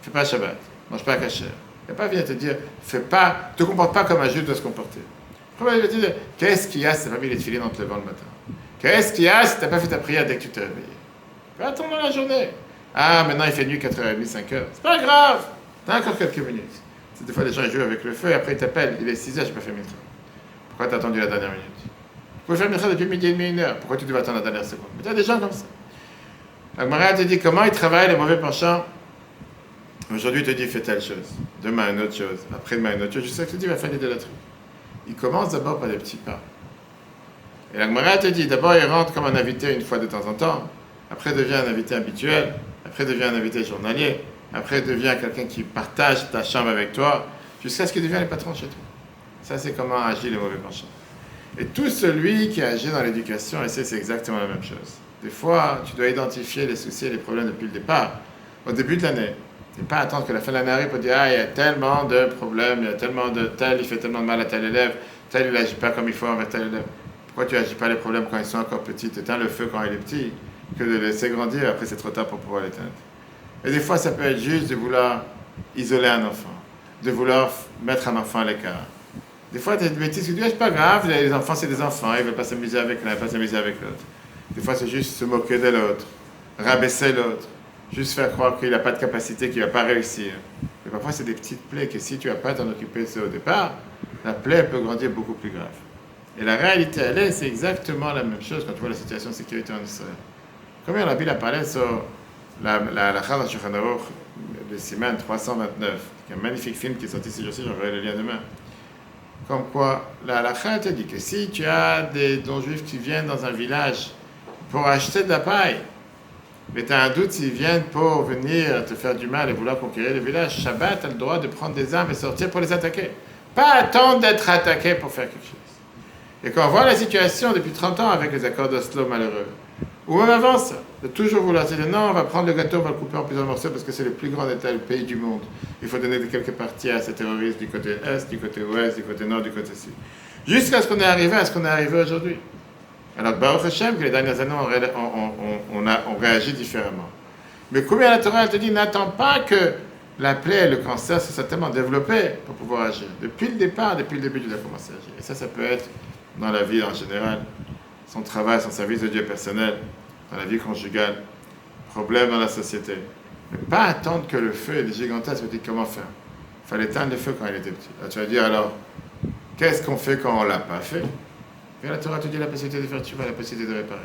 S1: Fais pas Shabbat, mange pas kasher. Il ne va pas venir te dire te comporte pas comme un juif doit se comporter. Il va te dire qu'est-ce qu'il y a si tu n'as pas mis les filets en te levant le matin? Qu'est-ce qu'il y a si tu n'as pas fait ta prière dès que tu t'es réveillé? Va attendre la journée. Ah, maintenant il fait nuit 4h30, 5h. C'est pas grave, tu as encore quelques minutes. Des fois, les gens jouent avec le feu et après ils t'appellent, il est 6h, je n'ai pas fait mitzvah. Pourquoi tu as attendu la dernière minute? Vous pouvez faire mitzvah depuis midi et demi, 1h. Pourquoi tu devais attendre la dernière seconde? Mais tu as des gens comme ça. La Gemara te dit comment ils travaillent les mauvais penchants. Aujourd'hui, il te dit fais telle chose. Demain, une autre chose. Après-demain, une autre chose. Je sais que tu dis va faire l'idolâtrie. Il commence d'abord par des petits pas. Et la Gemara te dit d'abord, il rentre comme un invité une fois de temps en temps. Après, il devient un invité habituel. Après, il devient un invité journalier. Après, il devient quelqu'un qui partage ta chambre avec toi. Jusqu'à ce qu'il devienne le patron chez toi. Ça, c'est comment agit les mauvais penchants. Et tout celui qui agit dans l'éducation, et c'est exactement la même chose. Des fois, tu dois identifier les soucis et les problèmes depuis le départ, au début de l'année. Et pas attendre que la fin de l'année arrive pour dire « Ah, il y a tellement de problèmes, il y a tellement de tel, il fait tellement de mal à tel élève, tel, il n'agit pas comme il faut envers tel élève. » Pourquoi tu n'agis pas les problèmes quand ils sont encore petits? Tu éteins le feu quand il est petit, que de le laisser grandir, après c'est trop tard pour pouvoir l'éteindre. Et des fois, ça peut être juste de vouloir isoler un enfant, de vouloir mettre un enfant à l'écart. Des fois, tu as des bêtises, tu dis, c'est pas grave, les enfants, c'est des enfants, ils ne veulent pas s'amuser avec l'un, pas s'amuser avec l'autre. Des fois, c'est juste se moquer de l'autre, rabaisser l'autre, juste faire croire qu'il n'a pas de capacité, qu'il ne va pas réussir. Et parfois, c'est des petites plaies que si tu n'as pas à t'en occuper au départ, la plaie peut grandir beaucoup plus grave. Et la réalité, c'est exactement la même chose quand tu vois la situation de sécurité en Israël. Comme la Bible a parlé sur la halakha dans Shulchan Aruch, le Siman 329, qui est un magnifique film qui est sorti ces jours-ci, j'enverrai le lien demain. Comme quoi, la halakha te dit que si tu as des non-juifs qui viennent dans un village pour acheter de la paille, mais tu as un doute s'ils viennent pour venir te faire du mal et vouloir conquérir le village, Shabbat, tu as le droit de prendre des armes et sortir pour les attaquer. Pas attendre d'être attaqué pour faire quelque chose. Et quand on voit la situation depuis 30 ans avec les accords d'Oslo malheureux, Ou même avant ça, de toujours vouloir dire non, on va prendre le gâteau, on va le couper en plusieurs morceaux parce que c'est le plus grand État, le pays du monde. Il faut donner quelques parties à ces terroristes du côté Est, du côté Ouest, du côté Nord, du côté Sud. Jusqu'à ce qu'on est arrivé à ce qu'on est arrivé aujourd'hui. Alors, Baruch Hashem, que les dernières années, on réagit différemment. Mais combien la Torah te dit, n'attends pas que la plaie, le cancer, se soit tellement développé pour pouvoir agir. Depuis le départ, depuis le début, tu dois commencer à agir. Et ça peut être dans la vie en général, son travail, son service de Dieu personnel, dans la vie conjugale, problème dans la société. Mais pas attendre que le feu est gigantesque, tu te dis comment faire. Il fallait éteindre le feu quand il était petit. Là, tu vas dire alors, qu'est-ce qu'on fait quand on ne l'a pas fait? Et la Torah te dit la possibilité de faire, tu vois, la possibilité de réparer.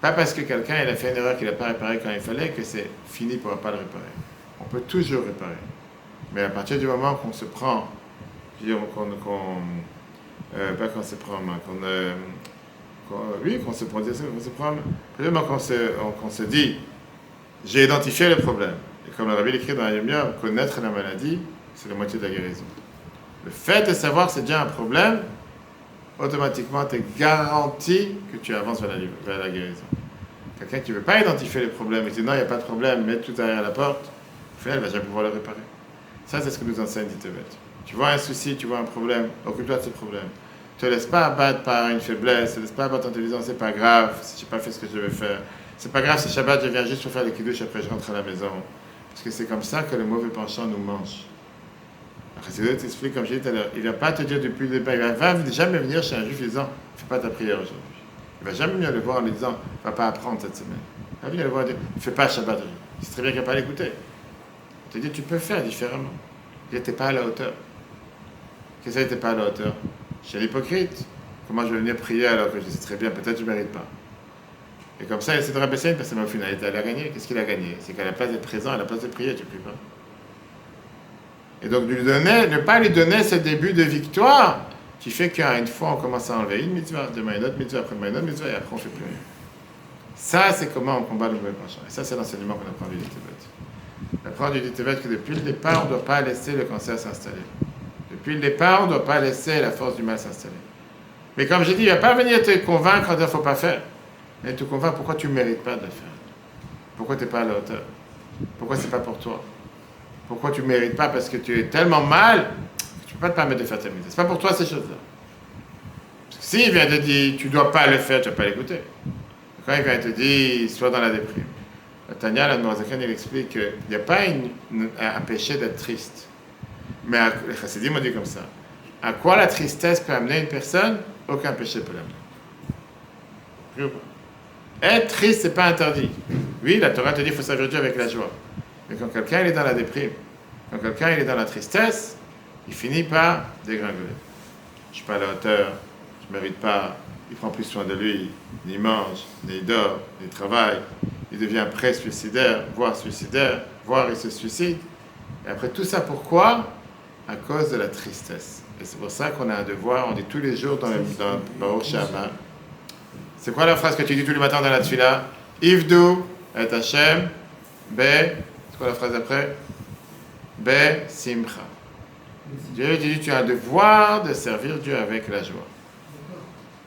S1: Pas parce que quelqu'un il a fait une erreur qu'il n'a pas réparé quand il fallait que c'est fini pour ne pas le réparer. On peut toujours réparer. Mais à partir du moment qu'on se prend, pas qu'on se prend, qu'on se prend, qu'on se dit, j'ai identifié le problème. Et comme le Rabbi l'écrit dans la Yom, connaître la maladie, c'est la moitié de la guérison. Le fait de savoir que c'est déjà un problème, automatiquement, tu es garanti que tu avances vers la guérison. Quelqu'un qui ne veut pas identifier le problème, il dit non, il n'y a pas de problème, mets tout derrière la porte, au final, il ne va jamais pouvoir le réparer. Ça, c'est ce que nous enseigne Titevet. Tu vois un souci, tu vois un problème, occupe-toi de ce problème. Ne te laisse pas abattre par une faiblesse, ne te laisse pas abattre en te disant c'est pas grave si je n'ai pas fait ce que je devais faire. C'est pas grave si Shabbat je viens juste pour faire les kiddush après je rentre à la maison. Parce que c'est comme ça que le mauvais penchant nous mange. Chassidut t'explique, comme je disais tout à l'heure, il ne va pas te dire depuis le départ, il ne va jamais venir chez un juif en disant fais pas ta prière aujourd'hui. Il ne va jamais venir le voir en lui disant ne va pas apprendre cette semaine. Il va venir le voir et dire fais pas Shabbat aujourd'hui. Il sait très bien qu'il ne va pas l'écouter. Il te dit tu peux faire différemment. Il n'était pas à la hauteur. Qu'est-ce que tu n'étais pas à la hauteur? Je suis un hypocrite. Comment je vais venir prier alors que je sais très bien, peut-être je ne mérite pas. Et comme ça, il essaie de rabaisser une personne au final. Elle a gagné. Qu'est-ce qu'il a gagné? C'est qu'à la place d'être présent, à la place de prier, tu ne pries pas. Et donc, ne pas lui donner ce début de victoire qui fait qu'une fois, on commence à enlever une mitzvah, demain une autre mitzvah, après-demain une autre mitzvah, et après, on ne fait plus rien. Ça, c'est comment on combat le mauvais penchant. Et ça, c'est l'enseignement qu'on apprend du Titevet. On apprend du Titevet que depuis le départ, on ne doit pas laisser le cancer s'installer. Depuis le départ, on ne doit pas laisser la force du mal s'installer. Mais comme j'ai dit, il ne va pas venir te convaincre en disant qu'il ne faut pas faire. Mais te convaincre pourquoi tu ne mérites pas de le faire. Pourquoi tu n'es pas à la hauteur. Pourquoi ce n'est pas pour toi. Pourquoi tu ne mérites pas? Parce que tu es tellement mal que tu ne peux pas te permettre de faire ta mitzvah. Ce n'est pas pour toi ces choses-là. Parce que s'il vient te dire tu ne dois pas le faire, tu ne vas pas l'écouter. Quand il vient te dire sois dans la déprime. Tanya, la Noirzakan, il explique qu'il n'y a pas un péché d'être triste. Mais les chassidim m'ont dit comme ça. À quoi la tristesse peut amener une personne? Aucun péché peut l'amener. Être triste, ce n'est pas interdit. Oui, la Torah te dit qu'il faut servir Dieu avec la joie. Mais quand quelqu'un est dans la déprime, quand quelqu'un est dans la tristesse, il finit par dégringoler. Je ne suis pas à la hauteur, je ne mérite pas, il prend plus soin de lui, ni mange, ni dort, ni travaille. Il devient pré-suicidaire, voire suicidaire, voire il se suicide. Et après tout ça, pourquoi? À cause de la tristesse. Et c'est pour ça qu'on a un devoir, on dit tous les jours dans Baruch She'amar. C'est quoi la phrase que tu dis tous les matins dans la tefila? Ivdu et Hashem be... C'est quoi la phrase d'après? Be simcha. Dieu dit tu as un devoir de servir Dieu avec la joie.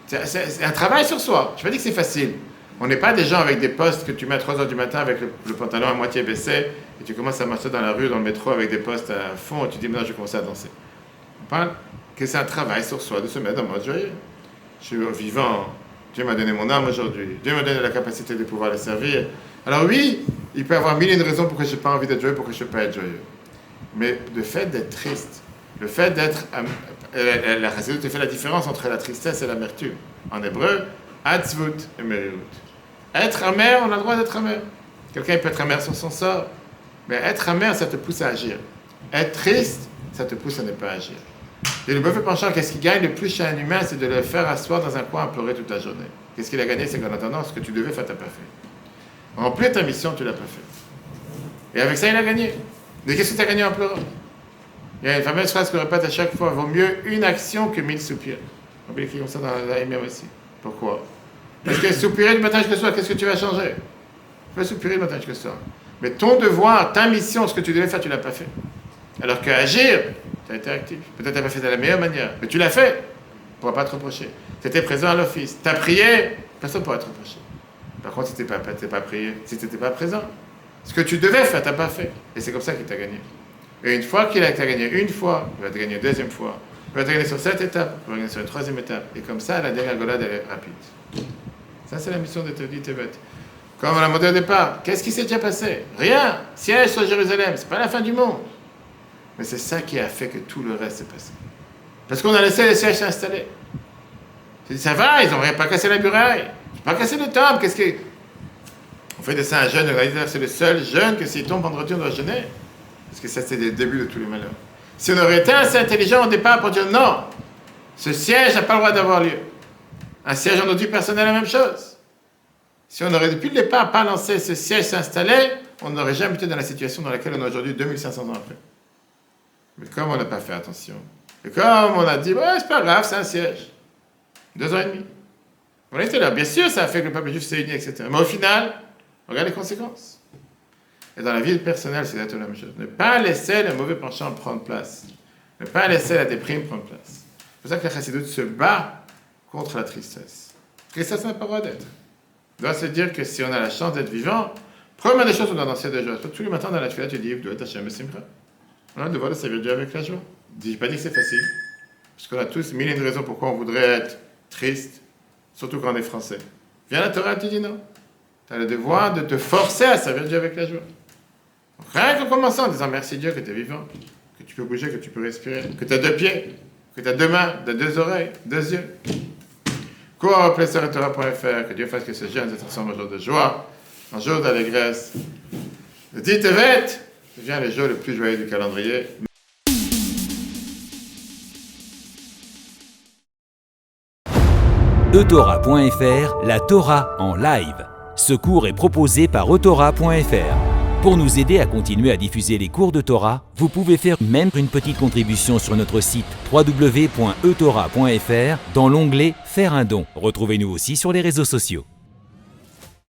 S1: C'est un travail sur soi. Je ne vais pas dire que c'est facile. On n'est pas des gens avec des postes que tu mets à 3h du matin avec le pantalon à moitié baissé et tu commences à marcher dans la rue, dans le métro avec des postes à fond et tu dis maintenant je vais commencer à danser. On parle que c'est un travail sur soi de se mettre en mode joyeux. Je suis vivant, Dieu m'a donné mon âme aujourd'hui, Dieu m'a donné la capacité de pouvoir le servir. Alors oui, il peut y avoir mille et une raisons pour que je n'ai pas envie d'être joyeux, pour que je ne peux pas être joyeux. Mais le fait d'être triste, le fait d'être... La Chassidut te fait la différence entre la tristesse et l'amertume. En hébreu, atzvut et merirut. Être amer, on a le droit d'être amer. Quelqu'un peut être amer sur son sort, mais être amer, ça te pousse à agir. Être triste, ça te pousse à ne pas agir. Et le mauvais penchant, qu'est-ce qui gagne le plus chez un humain, c'est de le faire asseoir dans un coin à pleurer toute la journée. Qu'est-ce qu'il a gagné? C'est qu'en attendant, ce que tu devais faire, tu n'as pas fait. Remplir ta mission, tu ne l'as pas fait. Et avec ça, il a gagné. Mais qu'est-ce que tu as gagné en pleurant? Il y a une fameuse phrase qu'on répète à chaque fois, vaut mieux une action que 1000 soupirs. On peut l'écrire comme ça dans la Émir aussi. Pourquoi? Parce que soupirer le matin jusqu'au soir, qu'est-ce que tu vas changer? Tu vas soupirer le matin jusqu'au soir. Mais ton devoir, ta mission, ce que tu devais faire, tu ne l'as pas fait. Alors qu'agir, tu as été actif. Peut-être tu n'as pas fait de la meilleure manière, mais tu l'as fait. On ne pourra pas te reprocher. Tu étais présent à l'office. Tu as prié, personne ne pourra te reprocher. Par contre, si tu n'es pas prié, si tu n'étais pas présent, ce que tu devais faire, tu n'as pas fait. Et c'est comme ça qu'il t'a gagné. Et une fois qu'il t'a gagné une fois, il va te gagner une deuxième fois, il va te gagner sur cette étape, il va te gagner sur une troisième étape. Et comme ça, la dernière golade, elle est rapide. Ça, c'est la mission de Tevet. Comme on l'a demandé au départ, qu'est-ce qui s'est déjà passé? Rien. Siège sur Jérusalem, c'est pas la fin du monde. Mais c'est ça qui a fait que tout le reste s'est passé. Parce qu'on a laissé les sièges s'installer. Ça va, ils n'ont pas cassé la muraille, ils n'ont pas cassé le temple. Qu'est-ce que... On fait de ça un jeûne, c'est le seul jeûne que s'il tombe vendredi, on doit jeûner. Parce que ça, c'est le début de tous les malheurs. Si on aurait été assez intelligent au départ pour dire non, ce siège n'a pas le droit d'avoir lieu. Un siège en audit personnel, la même chose. Si on aurait depuis le départ pas lancé ce siège s'installer, on n'aurait jamais été dans la situation dans laquelle on est aujourd'hui 2500 ans après. Mais comme on n'a pas fait attention, et comme on a dit, ouais, c'est pas grave, c'est un siège. 2 ans et demi. On était là. Bien sûr, ça a fait que le peuple juif s'est uni, etc. Mais au final, regarde les conséquences. Et dans la vie personnelle, c'est la même chose. Ne pas laisser le mauvais penchant prendre place. Ne pas laisser la déprime prendre place. C'est pour ça que la chassidoute se bat contre la tristesse. La tristesse n'a pas le droit d'être. On doit se dire que si on a la chance d'être vivant, première des choses, on doit danser de joie. Tous les matins dans la tefila, tu dis, doit être Hashem Simcha. On a le devoir de servir Dieu avec la joie. Je n'ai pas dit que c'est facile. Parce qu'on a tous mille et une raisons pourquoi on voudrait être triste, surtout quand on est français. Viens la Torah, tu dis non. Tu as le devoir de te forcer à servir Dieu avec la joie. Donc, rien qu'en commençant en disant merci Dieu que tu es vivant, que tu peux bouger, que tu peux respirer, que tu as 2 pieds, que tu as 2 mains, 2 oreilles, 2 yeux. Cours au plaisir-torah.fr, que Dieu fasse que ce jeûne se transforme en jour de joie, en jour d'allégresse. Le dit Tevet devient le jour le plus joyeux du calendrier.
S2: Eutora.fr, la Torah en live. Ce cours est proposé par Eutora.fr. Pour nous aider à continuer à diffuser les cours de Torah, vous pouvez faire même une petite contribution sur notre site www.eutora.fr dans l'onglet « Faire un don ». Retrouvez-nous aussi sur les réseaux sociaux.